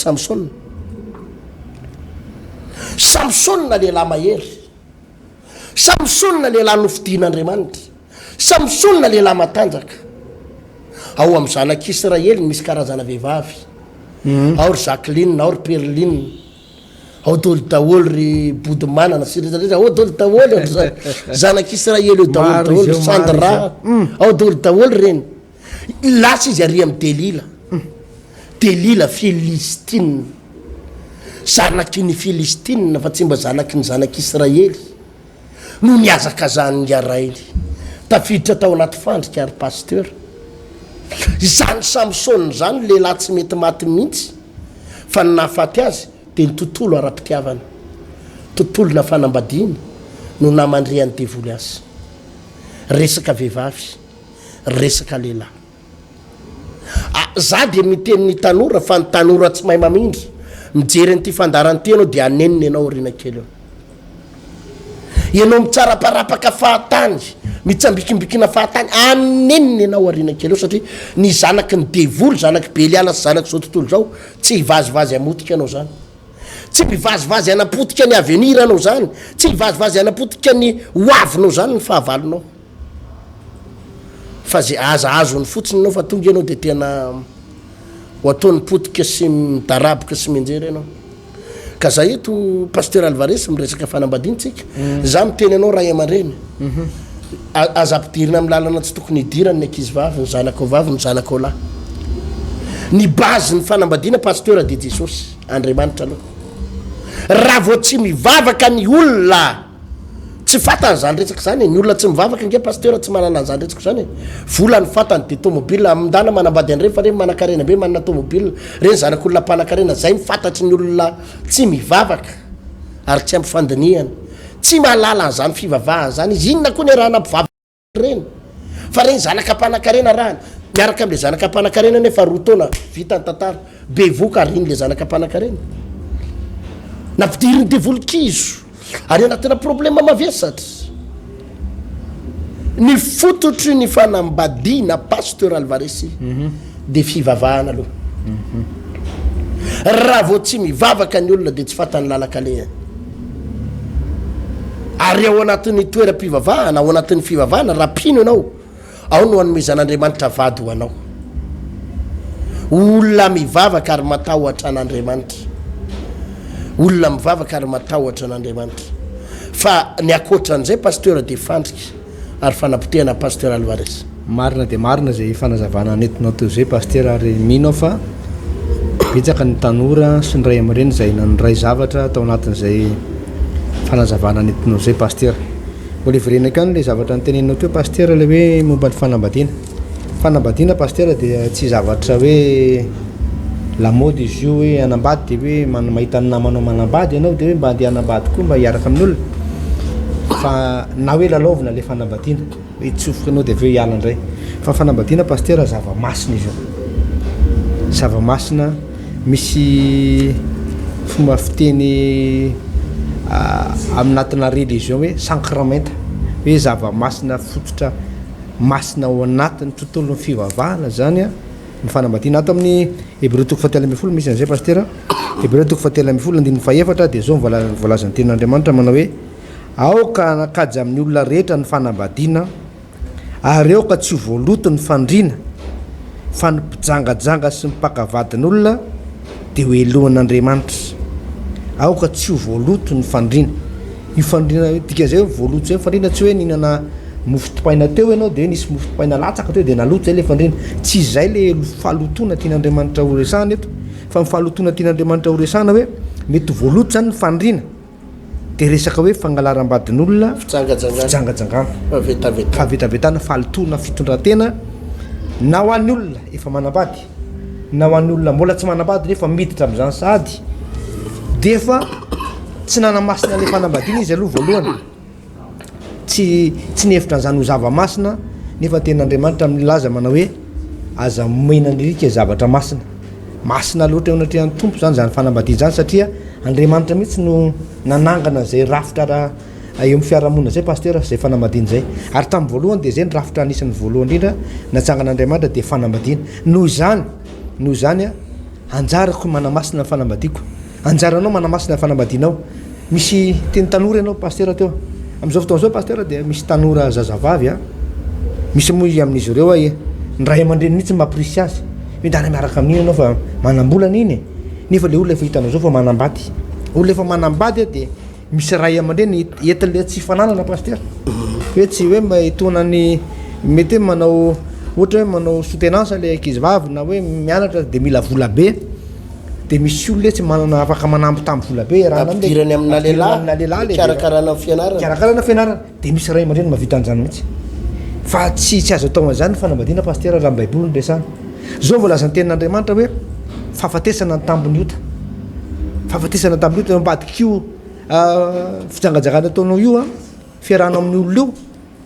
Samsona lehilahy mahery Samsona lehilahy nofidian'Andriamanitra Samsona lehilahy matanjaka ao amin'ny zanak'Israely misy karazana vehivavy ao ry Jacqueline ao ry Perline ao dolo daholo ry Boudmanana sy rehetrarehetra ao dolo daholo zanak'Israely eo daholo Sandra ao dolo daholo reny lasa izy ary amin'ny Delila delila Filistina zanaky ny Filistina fa tsy mba zanaky ny zanak'Israely no niazakazany Araely tafiditra tao anaty fandrika ary pasteur zany Samson zany lehilahy tsy mety maty mihitsy fa nahafaty azy de ny tontolo ara-pitiavana tontolo na fanambadiana no namandreany devoly azy resaka vehivavy resaka lehilahy za de miteny ny tanora fa ny tanora tsy mahay mamindry mijery nyity fandarany anao de aneniny ianao rina kely eo ianao mitsaraparapaka fahatany mitsambikimbikina fahatany aneniny ianao arina kely eo satria ny zanaky ny devoly zanaky Beliala sy zanaky zao tontolo zao tsy hivazivazy amotika anao zany tsy mivazivazy anapotika ny avenir anao zany tsy hivazivazy anapotika ny hoavinao zany ny fahavalonao fa zay azahazony fotsiny anao fa tonga ianao de tena ho ataony potika sy midaraboka sy menjery ianao ka za eto pasteur Alvarez miresaka fanambadiantsika za miteny anao ray aman-dreny aza ampidirina amin'ny lalana tsy tokony hidirany ny ankizy vavy ny zanako vavy ny zanako lahy ny base ny fanambadiana pasteur de Jesosy Andriamanitra aloha raha vao tsy mivavaka ny olona tsy fatany zany resaka zany ny olona tsy mivavaka nge pasteur tsy manana zany resaka zany vola ny fatany de tomobile amindana manambady an'ireny fa reny manan-karena be manana tomobile reny zanak'olona mpanan-karena zay mifantatry ny olona tsy mivavaka ary tsy ampifandiniana tsy mahalala zany fivavahana zany izy inona koa ny raha nampivavaka reny fa reny zanaka mpanan-karena rahany miaraka am'le zanaka mpanan-karena nefa roa taona vita ny tantara be voka ary iny le zanaka mpanan-karena nampidiriny devoly-kizo ary anatina problema mavesatra ny fototry ny fanambadiana pasteur Alvarez de fivavahana aloha raha vao tsy mivavaka ny olona de tsy fatany lalaka le ary ao anatin'ny toeram-pivavahana ao anatin'ny fivavahana raha pino ianao ao no hanomezan'Andriamanitra vady ho anao olona mivavaka ary matahotra an'Andriamanitra olona mivavaka ary matahotra an'Andriamanitra fa ny akoatran'izay pasteur de fandrika ary fanapotehana pasteur Alvarez marina de marina zay fanazavana nentinao teo zay pasteur ary mino fa betsaka ny tanora sy ny ray aman-dreny zay nanoray zavatra tao anatin'izay fanazavana nentinao zay pasteur mbola ivirena kany le zavatra nyteneninao teo pasteur le hoe momba ny fanambadiana pasteur de tsy zavatra hoe lamody izy io hoe anambady de hoe mahita ny namanao manambady ianao de hoe mba andeha anambady koa mba hiaraka amin'olona fa na hoe lalaovina le fanambadiana hoe tsofoka anao de aveo hiala indray fa fanambadiana pasteur zava-masina izy io zava-masina misy fomba fiteny aminatina religion hoe sacramenta hoe zava-masina fototra masina ao anatin'ny tontolo ny fivavahana zany a ny fanambadiana ato amin'ny Hébreu 7:10 misy an'izay pasteur Hébreu 7:10 andininy faefatra de zao voalazan'ny tenin'Andriamanitra manao hoe aoka nakajy amin'ny olona rehetra ny fanambadiana ary aoka tsy voaloto ny fandriana fa ny mpijangajanga sy mipakavadin'olona de hoe lohan'Andriamanitra aoka tsy voaloto ny fandriana io fandriana dika zay voaloto zay fandriana tsy hoe ninana mofo topaina teo ianao de hoe nisy mofo topaina latsaka teo de naloto zay le fandriana tsy zay le fahalotona tian'Andriamanitra ho resahana eto fa fahalotona tian'Andriamanitra ho resahana hoe mety voaloto zany ny fandriana de resaka hoe fangalaram-badin'olona fijangajangana fahavetavetana fahalotona fitondrantena na ho an'ny olona efa manambady na ho an'ny olona mbola tsy manambady nefa miditra amin'izany sady de fa tsy nanamasina le fanambadiana izy aloha voalohany tsy nihevitra an'izany ho zava-masina nefa ten'Andriamanitra milaza manao hoe aza mena nyrika zavatra masina loatra eo anatrehan'ny tompo zany zany fanambadiana zany satria Andriamanitra mihitsy no nanangana zay rafitra eo amin'ny fiarahamonina zay pasteur zay fanambadiana zay ary tamin'ny voalohany de zay ny rafitra anisan'ny voalohany indrindra natsangan'Andriamanitra de fanambadiana noho zany a anjarako manamasina ny fanambadiako anjaranao manamasina ny fanambadianao misy teny tanora ianao pasteur teo am'izao fotoana zao pasteur de misy tanora zazavavy a misy moa amin'izy ireo ny ray aman-dreny mihitsy mampirisy azy hoe ndara miaraka amin'iny anao fa manambolana iny nefa le olona efa hitanao zao fa manambady olona efa manambady de misy ray aman-dreny entin'le tsy fananana pasteur hoe tsy hoe mba hitonany mety hoe manao ohatra hoe manao soutenance le ankizy-vavy na hoe mianatra de mila vola be de misy olona tsy manana afaka manampy tamby vola be rahadirany amina lehilahy karakarana fianarana de misy ray aman-dreny mahavita an'izany mihitsy fa tsy azo atao an'izany fanambadiana paster raha baiboly ndresana zao voalazany tenin'Andriamanitra hoe fahafatesana ny tambony ota ambadik'io fijangajangaana ataonao io fiarahana amin'ny olona io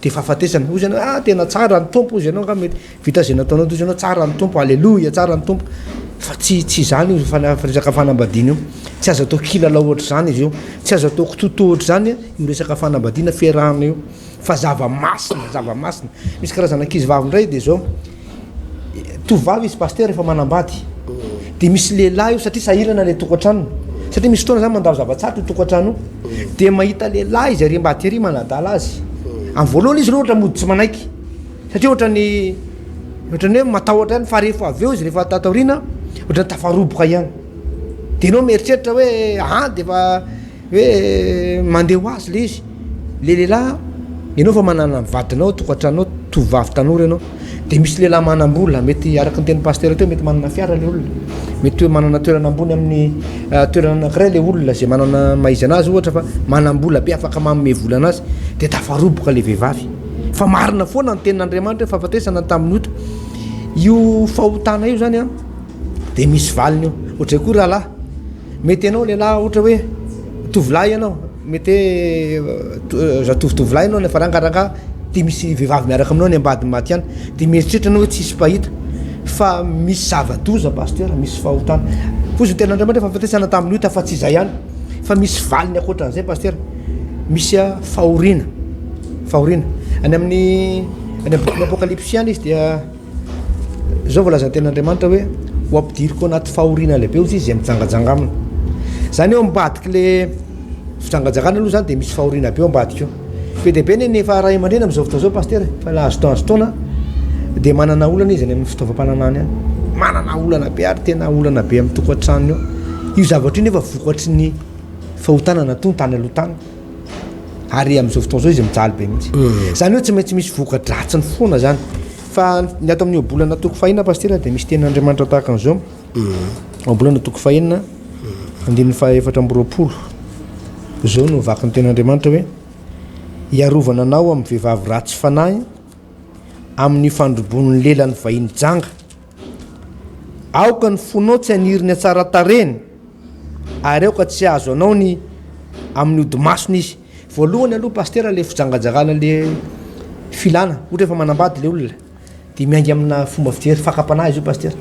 de fahafatesana ozy ianao tena tsara ny tompo ozy ianao mety vita zay nataonao tozy ianao tsara ny tompo alleloia tsara ny tompo fa tsy zany io resaka fanambadiana io tsy azo atao kilalao ohatra zany izy io tsy azo atao kitoto ohatra zany io resaka fanambadiana fiarahana io fa zava-masina misy karazana ankizy-vavy indray de zao tovavy izy paster efa manambady de misy lehilahy io satria sahirana le tokantrano satria misy fotoana zany mandalo zava-tsatra tokantrano de mahita lehilahy izy ariambady ary manadala azy amin'ny voalohany izy ohatra mody tsy manaiky satria ohatrany hoe matahotra ihany fa rehefa avy eo izy rehefa tataorina ohatrany tafaroboka ihany de anao mieritreritra hoe de fa hoe mandeha ho azy le izy le lehilahy ianao fa manana mivadinao tokantranao tovavy tanora ianao de misy lehilahy manam-bola mety araka ny teny paster teo mety manana fiara le olona mety hoe manana toerana ambony amin'ny toerana anankiray le olona zay manana maizy anazy ohatra fa manam-bola be afaka manome vola anazy de tafaroboka le vehivavy fa marina foana ny tenin'Andriamanitra fa fatesana tamin'ny ota io fahotana io zany de misy valiny io ohatra koa rahalahy mety ianao lehilahy ohatra hoe tovolahy ianao mety hoe zatovolahy ianao nefa rangaranga de misy vehivavy miaraka aminao ny ambady maty ihany de mieritreritra anao hoe tsisy pahita fa misy zava-doza paster misy fahotana fozy tenin'Andriamanitra fa fatesana tamin'ny ota fa tsy izay ihany fa misy valiny akoatran'izay paster misy fahorina any amin'ny apokalypsy ihany izy dia zao volazany tenin'Andriamanitra hoe ho ampidiriko anaty fahorina lehibe ozy izy zay mijangajanga amina zany eo ambadiky le fijangajangana aloha zany de misy fahorina be eo ambadiky eo be de be nefa ray aman-dreny am'izao fotoana zao paster fa la azo fotoana de manana olana izy any amin'ny fitaovam-pananany any manana olana be ary tena olana be amin'ny tokantrano io zavatra io nefa vokatry ny fahotana natony tany aloha tany ary am'izao fotoana zao izy mijaly be mihitsy zany hoe tsy maintsy misy voka-dratsiny foana zany fa ny ato amin'ny obolana toko fahenina paster de misy tenin'Andriamanitra tahaka an'izao obolana toko fahenina andininy faefatra amby roapolo zao no vaky ny tenin'Andriamanitra hoe iarovana anao amin'ny vehivavy ratsy fanahy amin'ny fandrobon'ny lelany vahiny janga aoka ny fonao tsy haniriny tsara tareny ary aoka tsy azo anao ny amin'ny odimasony izy voalohany aloha paster le fijangajangana le filana ohatra efa manambady le olona de miaingy amina fomba fijery fakapanahy izy io paster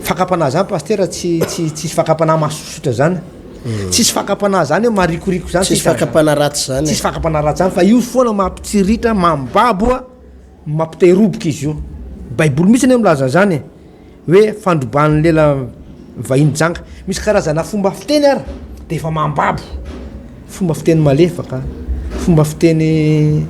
fakapanahy zany paster tsisy fakapanahy masosotra zany tsisy fakapanahy zany hoe marikoriko zany tsisy fakapanahy ratsy zany fa io foana mampitsiritra mambaboa mampitehiroboka izy io baiboly mihitsy ny milaza zany hoe fandroban'ny lela vahiny janga misy karazana fomba fiteny ary de efa mambabo fomba fiteny malefaka fomba fiteny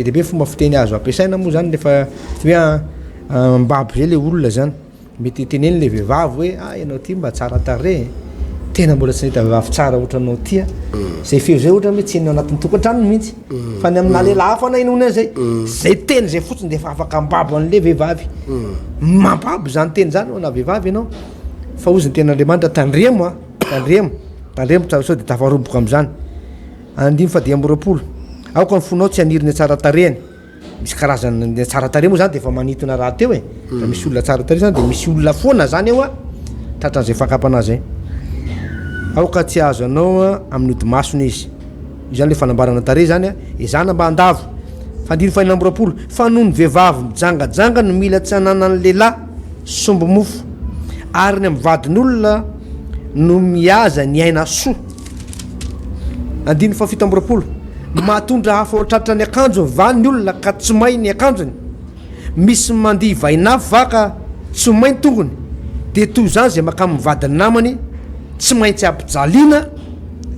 be fomba fiteny azo ampiasaina moa zany lefa hoe mbabo zay le olona zany mety teneny le vehivavy hoe ianao ty mba tsara tare tena mbola tsy nahita vehivavy tsara ohatranao ty zay feo zay ohatra hoe tsy enao anatin'ny tokantrano mihitsy fa ny amina lehilahy fa nainona zay teny zay fotsiny de efa afaka mbabo an'le vehivavy mambabo zany teny zany na vehivavy ianao fa ozy ny tenin'Andriamanitra tandremo sao de tafaroboka am'zany andimy fa 10 aoka ny fonao tsy haniriny tsara tareny misy karazany tsara tare moa zany de efa manitona raha teo da misy olona tsara tare zany de misy olona foana zany eo tratran'izay fakapanahy zay aoka tsy azo anao amin'ny odimasony izy io zany le fanambarana tare zany izana mba andavo fandiny fahinina amby 20 fa noho ny vehivavy mijangajanga no mila tsy hananany lehilahy sombo mofo ary ny amin'ny vadin'olona no miaza ny aina soa andiny fa 17 mahatondra hafa ohatratra ny akanjo vany ny olona ka tsy may ny akanjony misy mandihy vainafo vaka tsy may ny tongony de toy zany zay maka mivadiny namany tsy maintsy ampijaliana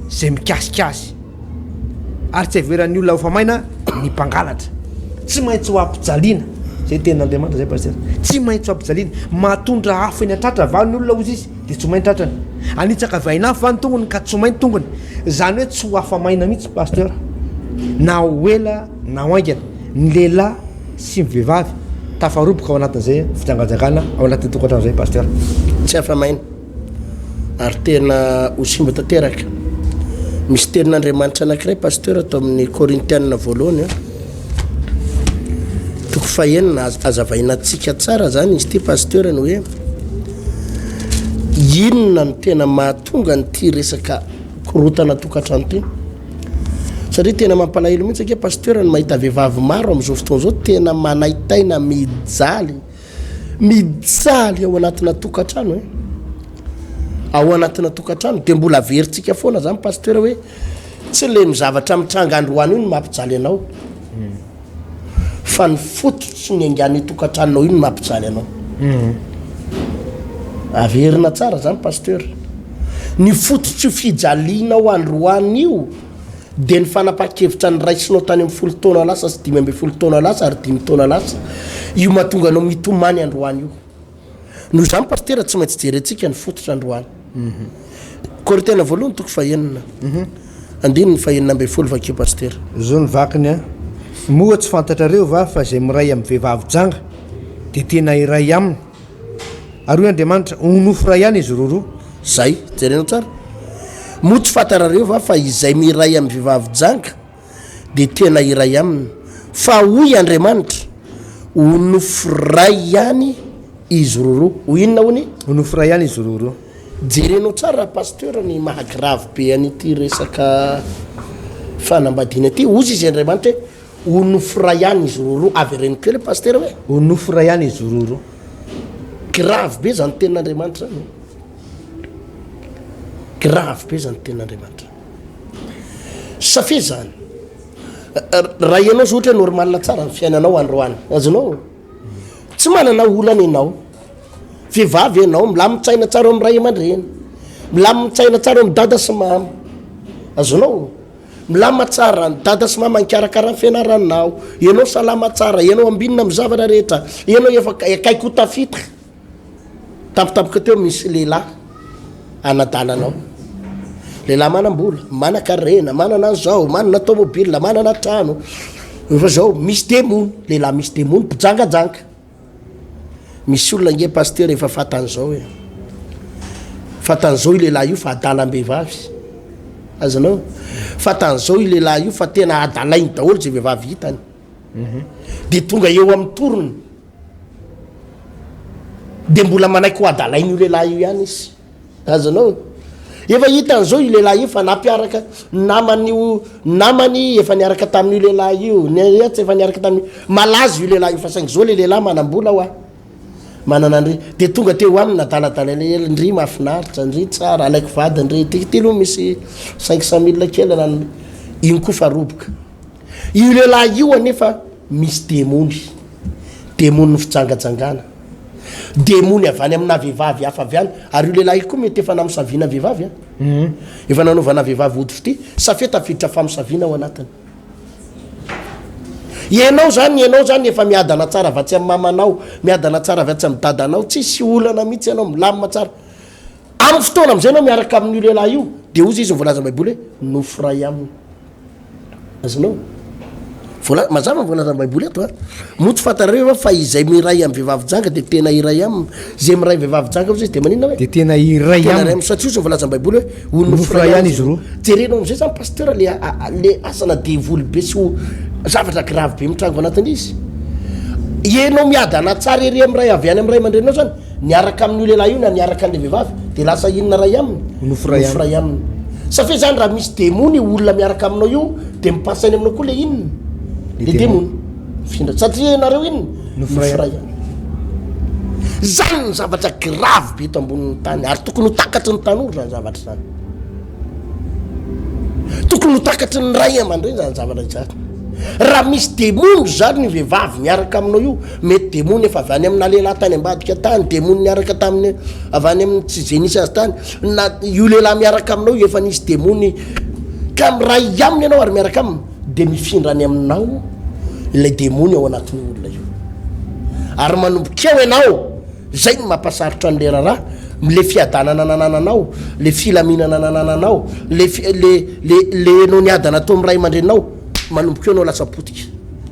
zay mikasikasy ary tsy averan'ny olona hofa maina ny mpangalatra tsy maintsy ho ampijaliana zay tenin'Andriamanitra zay paster tsy maintsy ho ampijaliana mahatondra hafa eny atratra vany ny olona ozy izy de tsy may ny tratrany anitsaka vainafo vany tongony ka tsy may ny tongony zany hoe tsy ho hafa maina mihitsy paster na ho ela na ho aingana ny lehilahy sy mivehivavy tafaroboka ao anatin'izay fitsangatsangana ao anatin'ny tokantrano zay pasteur tsy afamaina ary tena ho simba tanteraka misy tenin'andriamanitra anankiray pasteur atao amin'ny korintianina voalohany toko fahenina azavainantsika tsara zany izy ty pasteur ny hoe inona ny tena mahatonga ny ty resaka korotana tokantrano ty satria tena mampalahelo mihitsy ake pasteur ny mahita vehivavy maro am'izao fotoana zao tena manaitaina mijaly ao anatina tokantrano ao anatina tokantrano de mbola averintsika foana zany pasteur hoe tsy le mizavatra mitranga androany io ny mampijaly anao fa ny fototsy ny angany tokantranonao io ny mampijaly anao averina tsara zany pasteur ny fototsy fijalinao androany io de ny fanapa-kevitra ny raisinao tany amin'ny 10 taona lasa sy 12 taona lasa ary 10 taona lasa io mahatonga anao mitomany androany io noho zany pasteur tsy maintsy jerentsika ny fototra androany Korintiana voalohany toko fahenina andiny ny fahenina amby folo vakeo pasteur zao ny vakiny a moa tsy fantatrareo fa zay miray amin'ny vehivavy janga de tena iray aminy ary Andriamanitra onofo ray ihany izy roroa zay jerenao tsara moa tsy fantarareo fa izay miray amin'ny vehivavy janga de tena iray aminy fa hoy Andriamanitra onofo ray ihany izy roroa ho inona hony onofo ray ihany izy roroa jerenao tsara pasteur ny mahagravy be an'ity resaka fanambadiana ty ozy izy Andriamanitra hoe onofo ray ihany izy roroa avy reny kely pasteur hoe onofo ray ihany izy roroa grave be zany tenin'Andriamanitra zany grave be zany tenin'Andriamanitra safia zany raha ianao zao ohatra normal tsara ny fiainanao androany azonao tsy manana olana ianao vehivavy ianao milamitsaina tsara amin'ny ray aman-dreny milamitsaina tsara amin'ny dada sy mama azonao milama tsara ny dada sy mama nikarakara ny fianaranao ianao salama tsara ianao ambinina amin'ny zavatra rehetra ianao efa akaiky ho tafita tampotampoka teo misy lehilahy anadalanao lehilahy manam-bola mana-karena manana zao manana tomobile manana trano fa zao misy demony lehilahy misy demony mpijangajanga misy olona nge pasteur efa fatan'izao fatan'izao i lehilahy io fa adalam-behivavy azanao fatan'izao i lehilahy io fa tena adalainy daholo zay vehivavy hitany de tonga eo amin'ny torony de mbola manaiky ho adalainy io lehilahy io ihany izy azanao efa hitan'izao i lehilahy io fa nampiaraka namany efa niaraka tamin'io lehilahy io tsy efa niaraka tamin'io malazy io lehilahy io fa saingy zao le lehilahy manam-bola ho manana andry de tonga teo aminy nadaladalala ndry mahafinaritra ndry tsara alaiky vady ndry telo misy 500 000 kely rano igny koa faroboka io lehilahy io anefa misy demony fitsangajangana demony avy any amina vehivavy hafa avy any ary io lehilahy koa mety efa namisaviana vehivavy efa nanaovana vehivavy hoditro ty safia tafiditra famisaviana ao anatiny ianao zany efa miadana tsara avatsy amin'ny mamanao miadana tsara avatsy amin'ny dadanao tsisy olana mihitsy ianao milamina tsara amin'ny fotoana am'izay anao miaraka amin'io lehilahy io de ozy izy voalaza baiboly hoe nofo ray aminy azonao mazava voalaza baiboly eto moa tsy fantarareo fa izay miray amin'ny vehivavy janga de tena iray aminy zay miray vehivavy janga izy de maninona hoe de tena iray aminy satria izy voalaza baiboly hoe nofo ray ihany izy roa jerenao am'izay zany pasteur le asana devoly be sy ho zavatra grave be mitrango anatin'izy ianao miadana tsara ery amin'ny ray avy any amin'ny ray aman-drenao zany niaraka amin'io lehilahy io na niaraka an'le vehivavy de lasa inona ray aminy nofo ray aminy safia zany raha misy demony olona miaraka aminao io de mipasainy aminao koa le inona le demony findra satria nareo inona nofo ray aminy zany ny zavatra grave be eto ambonin'ny tany ary tokony ho takatry ny tanora zany zavatra zany tokony ho takatry ny ray aman-dreny zany zavatra zany raha misy demony zany ny vehivavy miaraka aminao io mety demony efa avy any amina lehilahy tany ambadika tany demony miaraka taminy avy any amin'ny tsy zenisy azy tany na io lehilahy miaraka aminao io efa nisy demony ka miray aminy ianao ary miaraka aminy de mifindrany aminao ilay demony ao anatin'ny olona io ary manombokeo ianao zay ny mampasarotra an'le raharaha le fiadanana nanananao le filaminana nanananao le anao niadana atao amin'ny ray aman-drenao manombokeo anao lasa potika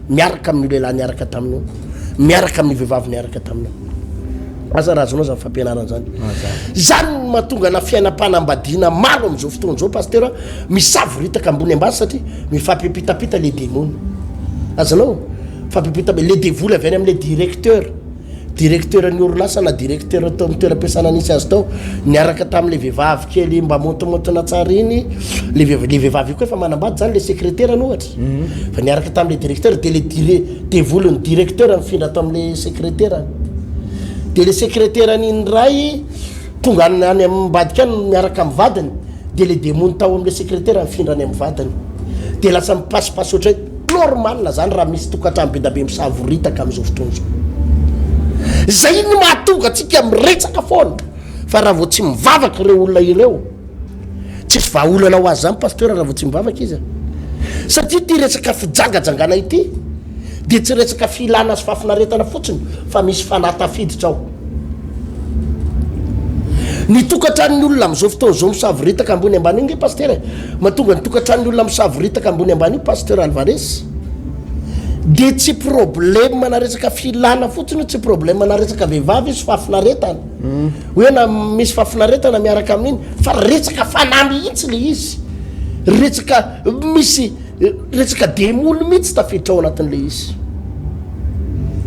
miaraka amin'io lehilahy niaraka taminao miaraka amin'ny vehivavy niaraka taminao azarazanao zany fampianarana zany zany mahatonga na fiainam-panambadiana maro am'izao fotoan'izao pasteur misavoritaka ambony ambany satria mifampipitapita le démon azanao fampipita le dévoly avy any am'le directeur ny orinasa na directeur atao amin'ny toeram-piasana nisy azy tao niaraka tamin'le vehivavy kely mba montomontona tsara iny le vehivavy koa efa manambady zany le secrétaire ny ohatra fa niaraka tamin'le directeur de le dévoly ny directeur mifindra atao amin'le secrétaire de le secrétaire an'iny ray tonga any ambadika any miaraka amin'ny vadiny de le démon tao amin'le secrétaire mifindra any amin'ny vadiny de lasa mipasipasy ohatray normal zany raha misy tokantrano be da be misavoritaka am'izao fotoan'izao zay iny mahatonga atsika miretsaka foana fa raha vao tsy mivavaka ireo olona ireo tsisy vahaolana ho azy zany pasteur raha vao tsy mivavaka izy satria ty resaka fijangajangana ity de tsy resaka filana sy fafinaretana fotsiny fa misy fanatafiditra ao ny tokantranony olona am'izao fotoan'izao misavoritaka ambony ambany iny pasteur mahatonga ny tokantranony olona misavoritaka ambony ambany iny pasteur Alvarez de tsy problème na resaka filana fotsiny tsy problème na resaka vehivavy izy fafinaretana hoe na misy fafinaretana miaraka amin'iny fa resaka fanahy mihitsy le izy resaka misy resaka démon mihitsy tafiditra ao anatin'le izy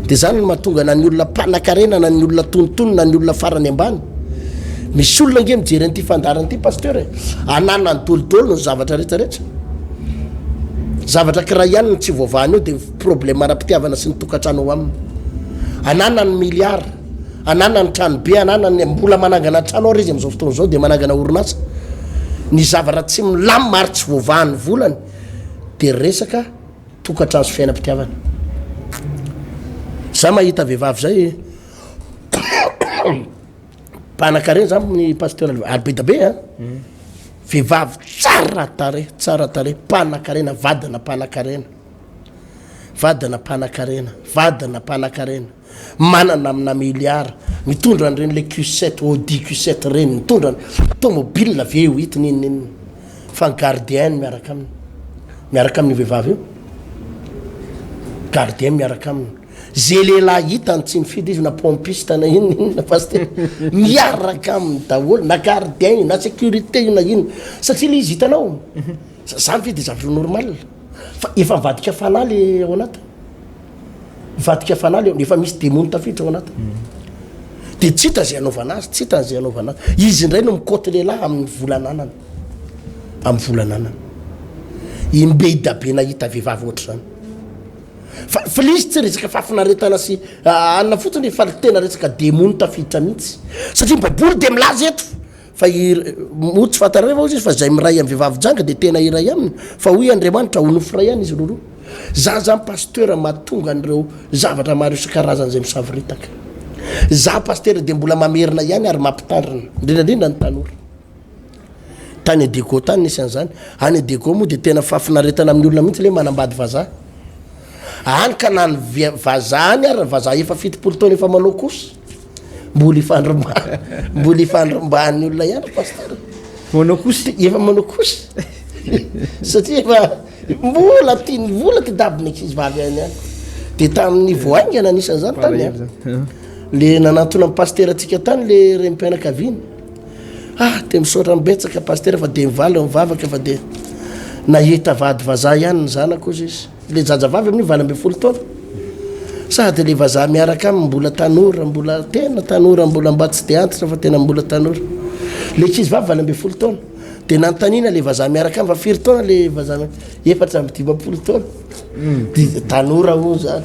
de zany no mahatonga na ny olona mpanakarena na ny olona tontono na ny olona farany ambany misy olona nge mijery an'ity fandarana ity pasteur anana ny dolodolo ny zavatra rehetrarehetra zavatra kira ihany ny tsy voavahany eo de problème ara-pitiavana sy ny tokantrano ao aminy anana ny milliard anana ny trano be anana ny mbola manangana trano ao izy am'izao fotoan'izao de manangana orinasa ny zavatra tsy milamy maro tsy voavahany volany de resaka tokantrano sy fiainam-pitiavana za mahita vehivavy zay mpanakarena zany ny pasteur arbeda be vehivavy tsara tare mpanakarena vadana mpanakarena manana amina milliard mitondra an'ireny le Q7 Audi Q7 reny mitondra automobile ve hitiny iny fa gardien miaraka amin'ny vehivavy io gardien miaraka aminy zay lehilahy hitany tsy mifidy izy na pompiste na ino na pasteur miaraka aminy daholo na gardien na sécurité na ino satria le izy hitanao zany fidy zavatra normal fa efa mivadika fanahy le ao anatiny mivadika fanahy le efa misy démon tafiditra ao anatiny de tsy hita zay anaovana azy izy indray no mikoty lehilahy amin'ny volananany imbe idabe nahita vehivavy ohatra zany fa le izy tsy resaka fafinaretana sy anina fotsiny fa tena resaka démon tafiditra mihitsy satria baiboly de milaza eto fa motsy fatareva izy fa zay miray amin'ny vehivavy janga de tena iray aminy fa hoy Andriamanitra honofo ray ihany izy lolo za pasteur mahatonga an'ireo zavatra maro isan-karazany zay misavoritaka za pasteur de mbola mamerina ihany ary mampitandrina indrindrandrindra ny tanora tany Deko tany nisy an'izany any Deko moa de tena fafinaretana amin'ny olona mihitsy le manambady vazaha any ka nany vazahany ary vazaha efa 70 taona efa manao kosa mbola ifandrombany olona ihany pasteur manao kosa efa manao kosa satria efa mbola tiany vola ty dabiny ankizy vavy any de tamin'ny voaingana anisan'izany tany le nanantona amin'ny pasteur atsika tany le rempianakaviany de misaotra mibetsaka pasteur fa de mivavaka fa de nahita vady vazaha ihany ny zanako izy le jajavavy amin'ny 20 taona sady le vazaha miaraka aminy mbola tanora mbola tena tanora mbola mba tsy de antitra fa tena mbola tanora le kizy vavy 20 taona de nantanina le vazaha miaraka aminy fa 4 taona le vazaha 7 taona de tanora ho zany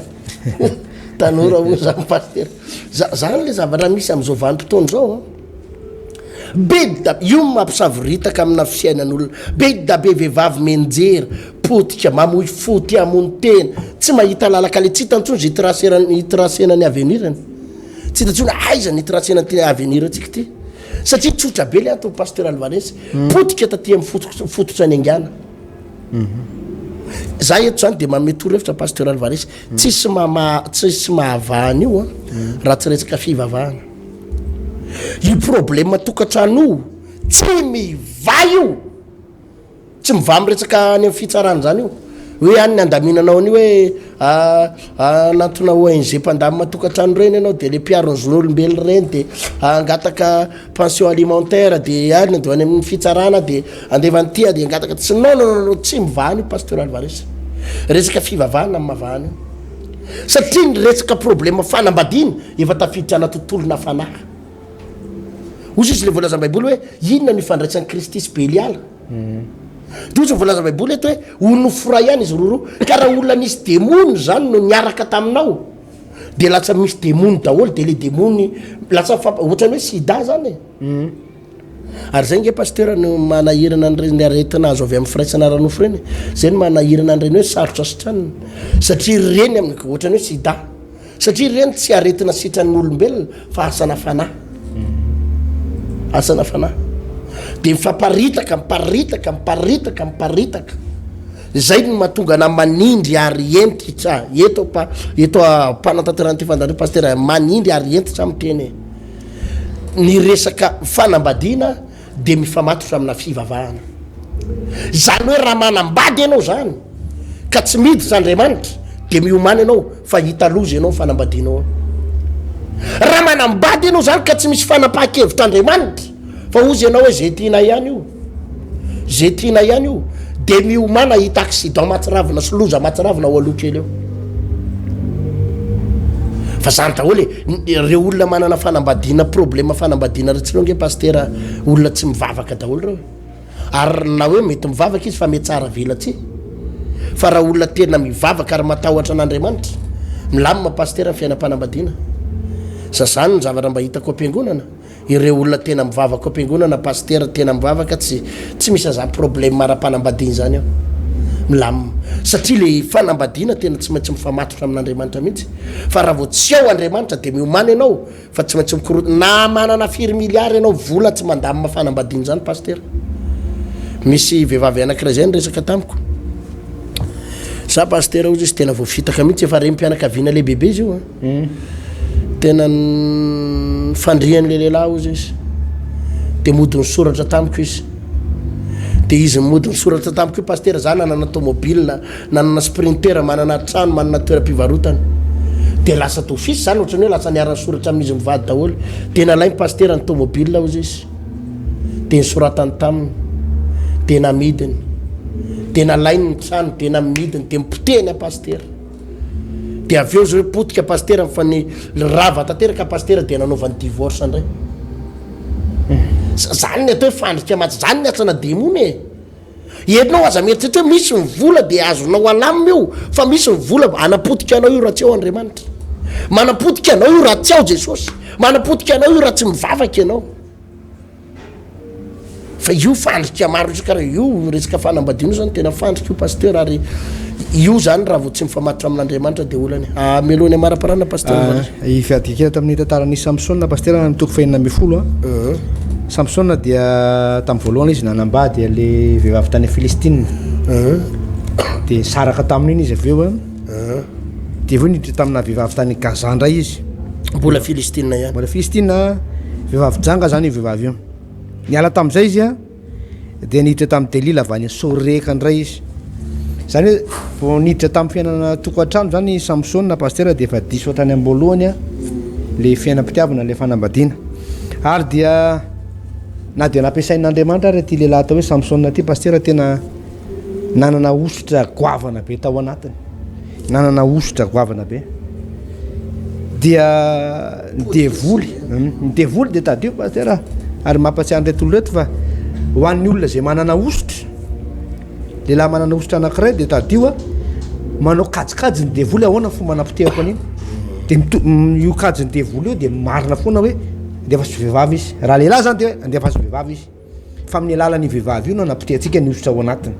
tanora ho zany pasteur zany le zavatra misy am'izao vanim-potoana zao be da io mampisavoritaka amina fiainan'olona be da be vehivavy menjery potika mamoy foty amony tena tsy mahita lalaka le tsy hitantsony zay hitrasena ny avenirany tsy hitantsony aiza ny hitrasena ty avenir atsika ty satria tsotra be le ato pasteur Alvarez potika taty amin'ny fototra ny angana za eto zany de mametoro hevitra pasteur Alvarez tsisy mahavahany io raha tsy resaka fivavahana io problème tokantrano tsy miva io tsy miva miresaka any amin'ny fitsarana zany io hoe any andaminanao any hoe anatona ONG mpandamy matokantrano reny ianao de le mpiaron'zon'olombelo reny de angataka pension alimentaire de any de any amin'ny fitsarana de andevantia de angataka tsy no tsy mivahany pasteur Alvarez resaka fivavahana amin'ny mavahany satria ny resaka problème fanambadiana efa tafiditra ana tontolona fanahy ozy izy le volaza baiboly hoe inona ny ifandraisan'ny Kristy sy Beliala de ozy volaza baiboly eto hoe onofora ihany izy roro ka raha olona nisy demony zany no niaraka taminao de lasa misy demony daholo de le demony lasa ohatrany hoe sida zany ary zay nge pasteur no manahirana an'ireny aretina azo avy amin'ny firaisana ranofo reny zay no manahirana an'ireny hoe sarotra sitrany satria reny amin'ny ohatrany hoe sida satria reny tsy aretina sitran'olombelona fa asana fanahy asana fanahy de mifamparitaka miparitaka zay no mahatonga na manindry ary entitra eto mpanantanterana ty fandandre pasteur manindry ary entitra amin'ny teny ny resaka fanambadiana de mifamatotra amina fivavahana zany hoe raha manambady ianao zany ka tsy miditra Andriamanitra de miomana ianao fa hita loza ianao fanambadianao raha manambady ianao zany ka tsy misy fanapaha-kevitra Andriamanitra fa ozy ianao hoe zay tiana ihany io de miomana hita accident matsiravina sy loza matsiravina ho aloha kely eo fa zany daholo reo olona manana fanambadiana problème fanambadiana retsireo nge pasteur olona tsy mivavaka daholo reo ary na hoe mety mivavaka izy fa mety tsara velatsy fa raha olona tena mivavaka ary matahotra an'Andriamanitra milamina pasteur amin'ny fiainam-panambadiana zany ny zavatra mba hitako am-piangonana ireo olona tena mivavaka am-piangonana pasteur tena mivavaka tsy misy azany problème mara-panambadiana zany ao milamina satria le fanambadiana tena tsy maintsy mifamatotra amin'Andriamanitra mihitsy fa raha vao tsy ao Andriamanitra de miomana ianao fa tsy maintsy mikorota na manana 4 milliards ianao vola tsy mandamina fanambadiana zany pasteur misy vehivavy anankiray zay resaka tamiko sa pasteur ozy izy tena voafitaka mihitsy efa reny mpianakaviana le bebe izy io tena fandrian'le lehilahy ozy izy de modiny soratra tamiko izy de izy modiny soratra tamiko io pasteur zany nanana automobile nanana sprinter manana trano manana toeram-pivarotana de lasa tofisy zany ohatrany hoe lasa niarany soratra amin'izy mivady daholo de nalainy pasteur ny automobile ozy izy de nisoratany taminy de namidiny de nalainy ny trano de namidiny de mipoteny a pasteur de aveo zao potika pasteur fa ny rava tanteraka pasteur de nanaovany divorce ndray zany ny atao hoe fandrika matsy zany ny atsana demony enao aza mieritretra hoe misy mivola de azonao alamina io fa misy mivola anapotika anao io raha tsy ao Andriamanitra manapotika anao io raha tsy ao Jesosy manapotika anao io raha tsy mivavaka ianao fa io fandrika maro izy karaha io resaka fanambadiana zany tena fandrika io pasteur ary io zany raha vao tsy mifamatotra amin'Andriamanitra de olany melony amara-parana pasteur ifiadikira tamin'ny tantaran'ny Samson pasteur mitoko fahinana amby folo Samson dia tamin'ny voalohany izy nanambady le vehivavy tany Filistine de saraka tamin'iny izy aveo de aveo niditra tamina vehivavy tany Gaza ndray izy mbola Filistine ihany mbola Filistine vehivavy janga zany vehivavy io niala tamin'izay izy de niditra tamin'ny Delila avy any Soreka ndray izy zany hoe vao niditra tamin'ny fiainana tokantrano zany Samson pasteur de efa diso tany am-boalohany le fiainam-pitiavana le fanambadiana ary dia na dia nampiasain'Andriamanitra ary ty lehilahy atao hoe Samson ty pasteur tena nanana osotra goavana be tao anatiny nanana osotra goavana be dia devoly de tadio pasteur ary mampatsiahy an'reto olo reto fa ho an'ny olona zay manana osotra lehilahy manana osotra anankiray de tadio manao kajikajy ny devoly ahoana fomba nampitehako an'iny de io kajy ny devoly io de marina foana hoe andefa sy vehivavy izy raha lehilahy zany de hoe andefa sy vehivavy izy fa amin'ny alalan'ny vehivavy io no nampitehantsika ny osotra ao anatiny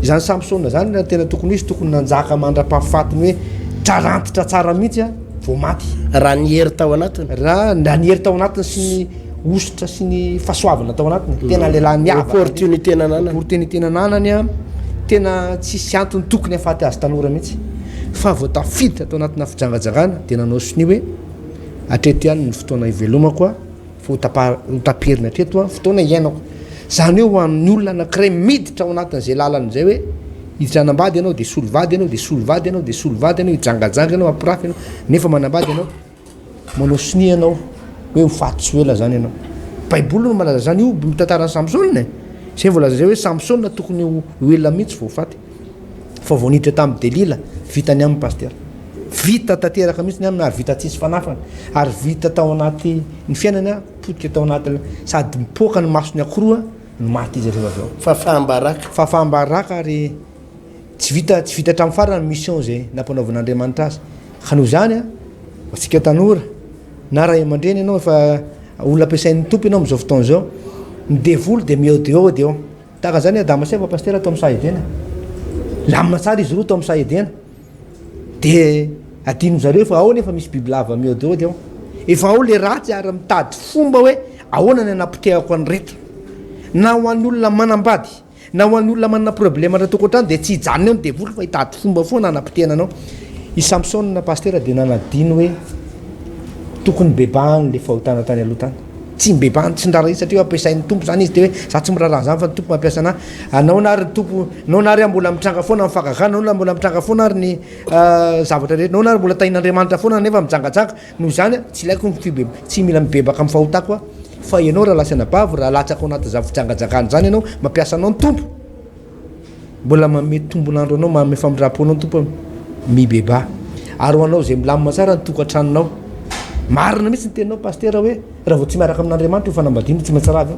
izany Samson zany raha tena tokony izy tokony nanjaka mandra-pahafatiny hoe trarantitra tsara mihitsy vao maty raha nihery tao anatiny raha nihery tao anatiny sy ny osotra sy ny fahasoavana tao anatiny tena lehilahy miavaka opportunité nanany tena tsisy antony tokony afaty azy tanora mihitsy fa vao tafiditra tao anatina fijangajangana de nanao siny hoe atreto ihany ny fotoana ivelomako fa hotapirina atreto fotoana iainako zany hoe ho amin'ny olona anankiray miditra ao anatin'izay lalan'izay hoe hidranambady anao de solovady anao de solovady anao de solovady anao hijangajanga anao ampirafy anao nefa manambady anao manao sini anao hoe mifaty soela zany anao baiboly no malaza zany io mitantarany samsona zay volaza zay hoe samsona tokony hoela mihitsy voafaty fa voniditra tamin'ny delila vitany amin'ny paster vita tanteraka mihitsy ny aminy ary vita tsisy fanafana ary vita tao anaty ny fiainany a potika tao anaty sady mipoaka ny masony akoroa no maty izy rehefa avy ao fafahambaraka ary tsy vita hatramin'ny farany mission zay nampanaovan'Andriamanitra azy ka noho zany a atsika tanora na ray aman-dreny ianao fa olona ampiasain'ny tompo ianao am'izao fotoana zao midevoly de mieo de eo tahaka zany adama sy efa paster atao amin'ny sahedena lamina tsara izy roa tao amin'ny sahedena de adino zareo fa ao nefa misy biby lava mieo de eo efa ao le ratsy ary mitady fomba hoe ahoana ny anapotehako any rehetra na ho an'ny olona manambady na ho an'ny olona manana problème raha toko ohatrany de tsy hijanona eo ny devoly fa hitady fomba foana anapotehana anao i Samson na paster de nanadino hoe tokony bebahany le fahotana tany aloha tany tsy mbebahany tsy ndrara izy satria ampiasain'ny tompo zany izy de hoe za tsy mirarah zany fa ny tompo mampiasa ana anao na ary tompo nao na ary mbola mitranga foana amin'ny fagagana nao na mbola mitranga foana ary ny zavatra rehetra nao na ary mbola tahin'Andriamanitra foana nefa mijangajanga noho zany tsy ilaiko tsy mila mibebaka amin'ny fahotako a fa ianao raha lasana bavy raha latsaka ao anaty zavojangajangany zany ianao mampiasa anao ny tompo mbola mame tombon'andro anao mame famindram-ponao ny tompo mibeba ary ho anao zay milamina tsara ny tokantranonao marina mihitsy ny teninao paster hoe raha vao tsy miaraka amin'Andriamanitra io fanambadiana tsy maintsy ravy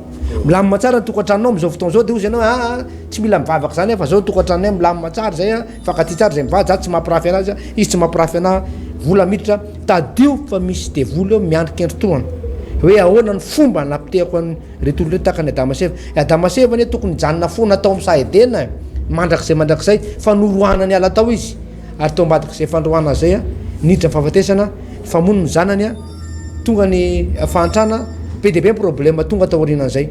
milamina tsara ny tokantranonao am'izao fotoana zao de ozy ianao tsy mila mivavaka zany fa zao tokantranonay milamina tsara zay a fankaty tsara zay mivady za tsy mampirafy anazy izy tsy mampirafy ana vola miditra tadio fa misy devoly eo miandrika endrotoana hoe ahoana ny fomba napitehako any retolo reto taka ny adamaseva ny tokony janona foana atao amin'ny sahedena mandrakizay fa norohana ny ala tao izy ary tao ambadika zay fandrohana zay a niditra ny fahafatesana famono ny zanany a tonga ny fahantrana be de be problème tonga tao aorianan'izay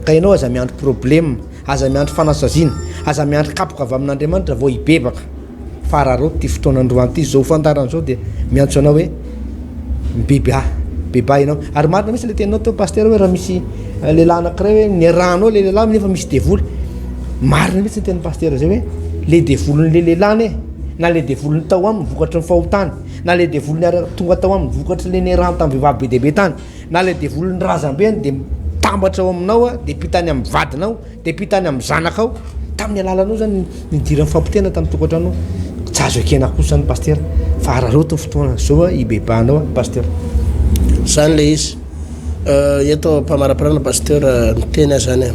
ka ianao aza miandry problème aza miandry fanasazina aza miandry kapoka avy amin'Andriamanitra vao hibebaka fa raha reo ty fotoana androany ty zao fandarana zao de miantso anao hoe beba ianao ary marina misy le teninao tao paster hoe raha misy lehilahy anankiray hoe niarahanao le lehilahy nefa misy devoly marina mihitsy ny tenin'ny paster zay hoe le devolon'le lehilahy na le devolony tao aminy vokatry ny fahotany na le devolony tonga tao aminy vokatry le niarahany tamin'ny vehivavy be dehibe tany na le devolony razambeny de mitambatra ao aminao a de pitany amin'ny vadinao de pitany amin'ny zanakao tamin'ny alalanao zany nidiran'ny fampitena tamin'ny tokantranao tsy azo ekena kosa ny paster fa arareo to fotoana zao a ibebanao a paster zany le izy eto mpamaraparana paster miteny zany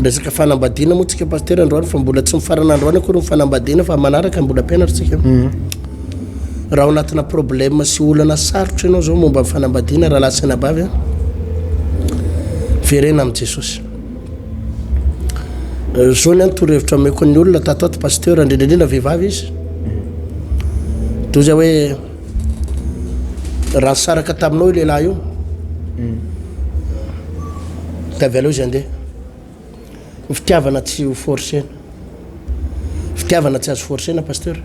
resaka fanambadiana moa tsika paster androany fa mbola tsy mifarana androany akory mifanambadiana fa manaraka mbola ampianaritsika raha ao anatina problème sy olana sarotra ianao zao momba mifanambadiana raha lasana bavy a verena amin'i Jesosy zao ny any torohevitra ameko ny olona tatato paster indrindrandrindra vehivavy izy toy zay hoe raha saraka taminao io lehilahy io de avy aleo izy andeha fitiavana tsy ho forcena fitiavana tsy azo forcena paster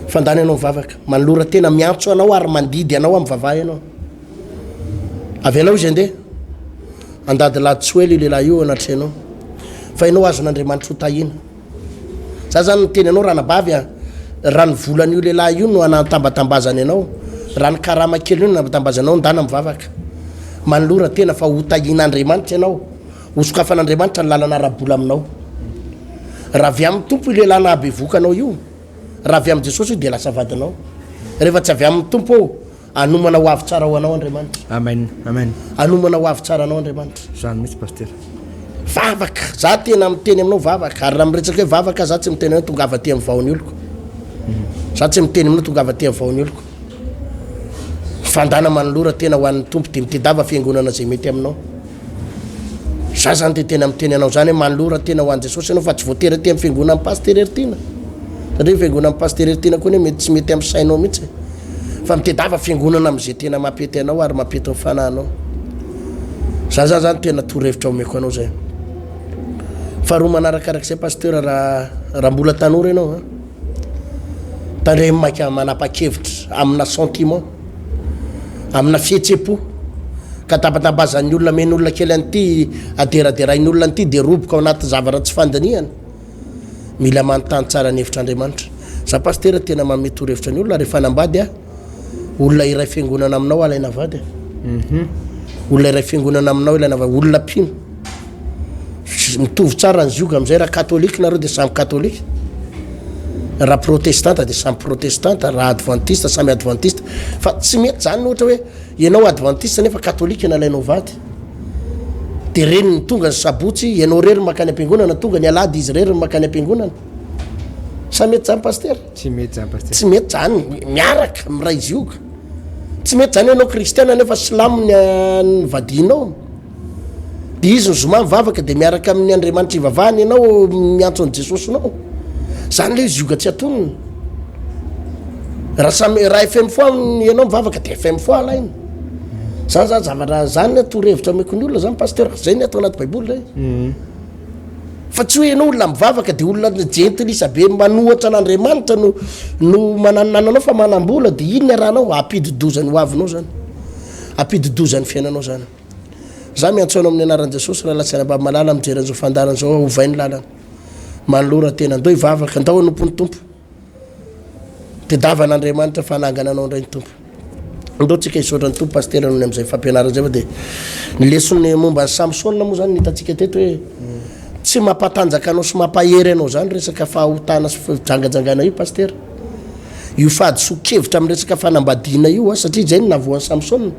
fandany anao mivavaka manolora tena miantso anao ary mandidy anao amin'ny vavahy anao avy alao izy andeha andady laditsy hoe le lehilahy io anatrenao fa ianao azon'Andriamanitra ho tahina za zany miteny anao raha nabavy a raha ny volan'io lehilahy io no anatambatambazany anao raha ny karama kely io no nabatambazanao ndana mivavaka manolora tena fa ho tahin'Andriamanitra ianao hosokafan'Andriamanitra ny lalana rabola aminao raha avy amin'ny tompo io lehilahy nahabe vokanao io raha avy amin'ny Jesosy io de lasa vadinao rehefa tsy avy amin'ny tompo ao anomana ho avy tsara ho anao Andriamanitra amen anomana ho avy tsara anao Andriamanitra zany mihitsy paster vavaka za tena miteny aminao vavaka ary raha miresaka hoe vavaka za tsy miteny hoe tonga avaty amin'ny vahony oloko za tsy miteny aminao tonga avaty amin'ny vahony oloko fandana manolora tena ho an'ny tompo de mitedava fiangonana zay mety aminao za zany de tena miteny anao zany hoe manolora tena ho an'i Jesosy anao fa tsy voatery ty amin'ny fiangonana pastereritiana satria fiangonana pastereritiana koa mety tsy mety amin'ny sainao mihitsy fa mitedava fiangonana am'izay tena mampety anao ary mampety amin'ny fanahinao za zany tena torohevitra omeko anao zay faharoa manarakarak'izay paster raha mbola tanora ianao tandre maika manapa-kevitra amina sentiment amina fihetsepo ka tabatabazan'ny olona men'olona kely an'ity aderaderain'ny olona an'ity de roboka ao anaty zavatra tsy fandaniana mila manontany tsara ny hevitr'andriamanitra za pastera tena mamety hevitra ny olona rehefa nambady olona iray fiangonana aminao alaina vady olona iray fiangonana aminao ilaina vady olona pino mitovy tsara ny zioga am'izay raha katolika nareo de samy katolika raha protestanta de samy protestanta raha adventiste samy adventiste fa tsy mety zany ohatra hoe ianao adventiste nefa katolika nalainao vady de reny ny tonga ny sabotsy ianao rery makany am-piangonana tonga ny alady izy rery makany am-piangonana sa mety zany paster tsy mety zany miaraka miray zioga tsy mety zany ianao kristiana nefa silamo ny vadinao de izy ny zoma mivavaka de miaraka amin'ny andriamanitra ivavahany ianao miantsony jesosinao zany le zioga tsy atonony raha fm fois ianao mivavaka de fm fois alainy zany zany zavatra zany atorevitra ameko ny olona zany paster zay ny atao anaty baiboly zay fa tsy hoe ianao olona mivavaka de olona gentilisa be manohatra an'andriamanitra no mananananao fa manambola de iny ny rahanao ampididozany hoavinao zany ampididozany fiainanao zany za miantsoanao amin'ny anaran'i jesosy raha latsana mba malala mijeran'izao fandaran'izao hovainy lalana manolora tena andao ivavaka andao anompony tompo de davan'andriamanitra fanangana anao indray ny tompo andao tsika isotra ny tompo pastera nohony am'izay fampianaran zay fa de ny lesony momba ny samsona moa zany nitatsika teto hoe tsy mampatanjaka anao sy mampahery anao zany resaka fahotana sy fijangajangana io pastera io fady sokevitra amin'ny resaka fanambadiana io satria zay ny navoan'ny samsona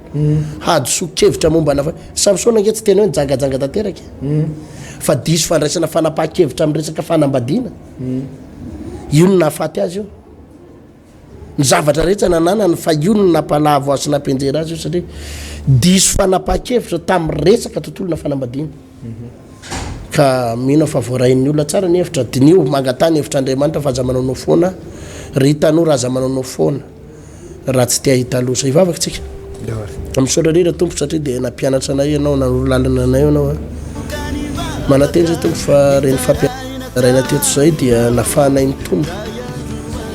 hady sokevitra momba na samsona nge tsy tena hoe nijangajanga tanteraka fa diso fandraisana fanapaha-kevitra amin'ny resaka fanambadiana io no nahafaty azy io ny zavatra rehetra nananany fa io no nampalavo azy sy nampenjera azy io satria diso fanapaha-kevitra tamin'ny resaka tontolona fanambadiana ka mino fa voarahin'ny olona tsara ny hevitra dinio mangatany hevitr'andriamanitra fa aza manaonao foana ry hitanao raha aza manaonao foana raha tsy tia hitalosa ivavaka tsika am'sorarira tompo satria de nampianatra anay ianao narolalana anay anao manateny zay tompo fa reny fampiaraina teto zay dia nafahanay ny tombo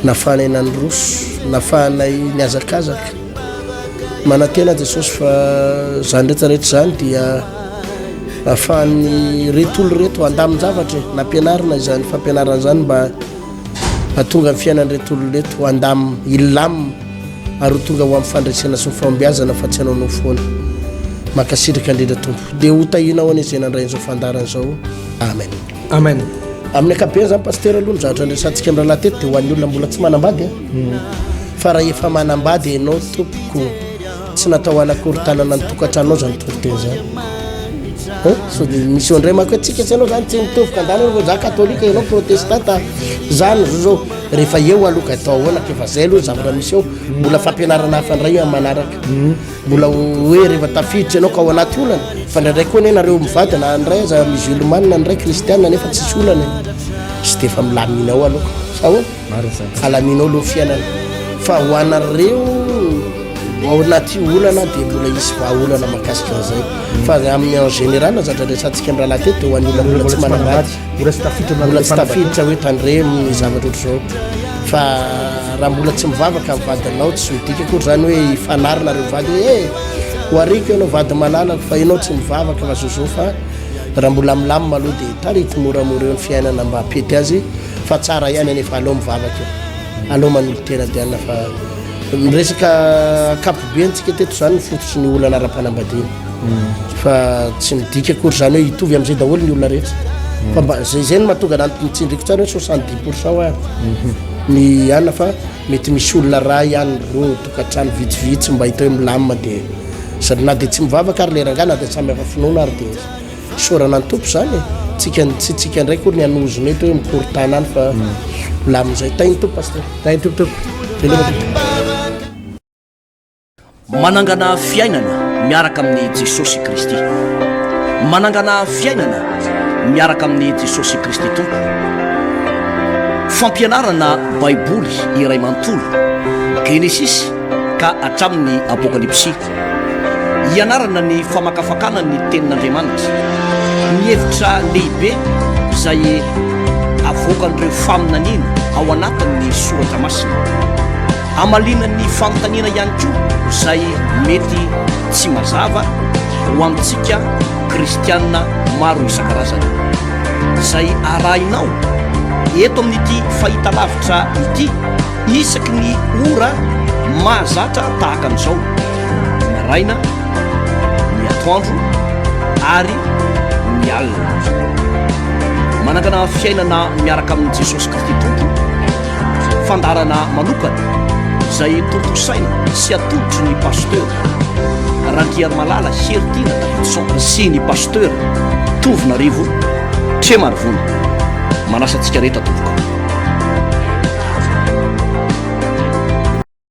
nafahanay nanyroso nafahanay ny azakazaka manatena jesosy fa zany rehetrarehetra zany dia ahafahan'ny retolo reto andamin-javatra nampianarina izany fampianarana zany mba atonga amin'ny fiainany retolo reto andam ilam ary tonga ho amin'ny fandraisana sy mifambiazana fa tsy anaonao foana makasitraka indrindra tompo de hotahinao any izay nandrain'izao fandaran'izao amen amen amin'ny akabe zany paster aloha ny zavatra andresantsika amin'ny raha teto de ho an'ny olona mbola tsy manambady fa raha efa manambady ianao tompoko tsy natao anakorytanana ny tokantranao zany toryteny zany so de misy ondray mako atsika tsy anao zany tsy mitovika andany anao za katolika ianao protestanta zany zao rehefa eo aloka atao hoanaka efa zay aloha zavatra misy eo mbola fampianarana hafandray manaraka mbola hoe rehefa tafiditra ianao ka ao anaty olana fa ndraindraiky koa ne nareo mivady na andray aza musulmane ndray kristiana nefa tsisy olana sy de efa milaminao aloka sa hoe alaminao aloha fiainana fa ho anareo ao anaty olana de mbola isy vahaolana makasika zay fa amin'ny en général zatra resantsika amin'ny raha teto ho an'ny olona mbola tsy manambady mbola tsy tafiditra hoe tandremo zavatra ohatry zao fa raha mbola tsy mivavaka amin'ny vadinao tsy midika koa zany hoe ifanarina reo vady hoe ho ariko ianao vady malalaka fa ianao tsy mivavaka fa zozo fa raha mbola milamina aloha de tarity moramora eo ny fiainana mba apety azy fa tsara ihany anefa alao mivavaka eo alao manolo tena diana fa miresaka kapobe antsika teto zany ny fototry ny olana ara-panambadiana fa tsy midika kory zany hoe hitovy am'izay daholo ny olona rehetra fa mba zay zay ny mahatonga nantsindriko tsara hoe 70% ny ana fa mety misy olona raha ihany ro tokantrano vitsivitsy mba hita hoe milamina de sady na de tsy mivavaka ary lerangana de samy hafa finoana ary de sorana ny tompo zany tsy tsika ndraiky kory ny anozony eto hoe mikorytana any fa milamin'izay tainy tompo paster tainy tompotompo manangana fiainana miaraka amin'ny jesosy kristy manangana fiainana miaraka amin'ny jesosy kristy tompo fampianarana baiboly iray manontolo genesis ka hatramin'ny apokalypsy hianarana ny famakafakana ny tenin'andriamanitra ny hevitra lehibe izay avoakan'ireo faminaniana ao anatin'ny soratra masina amalinan'ny fanontaniana ihany koa izay mety tsy mazava ho amintsika kristianina maro isan-karazany izay arahinao eto amin'ity fahita lavitra ity isaky ny ora mahazatra tahaka an'izao ny araina ny atoandro ary ny alina manangana fiainana miaraka amin'ny jesosy kristy tompo fandarana manokana izay tontosaina sy atolotry ny pasteur randriary malala heritina davidson sy ny pasteur tovinarivo tre marivony manasantsika rehetra tovoka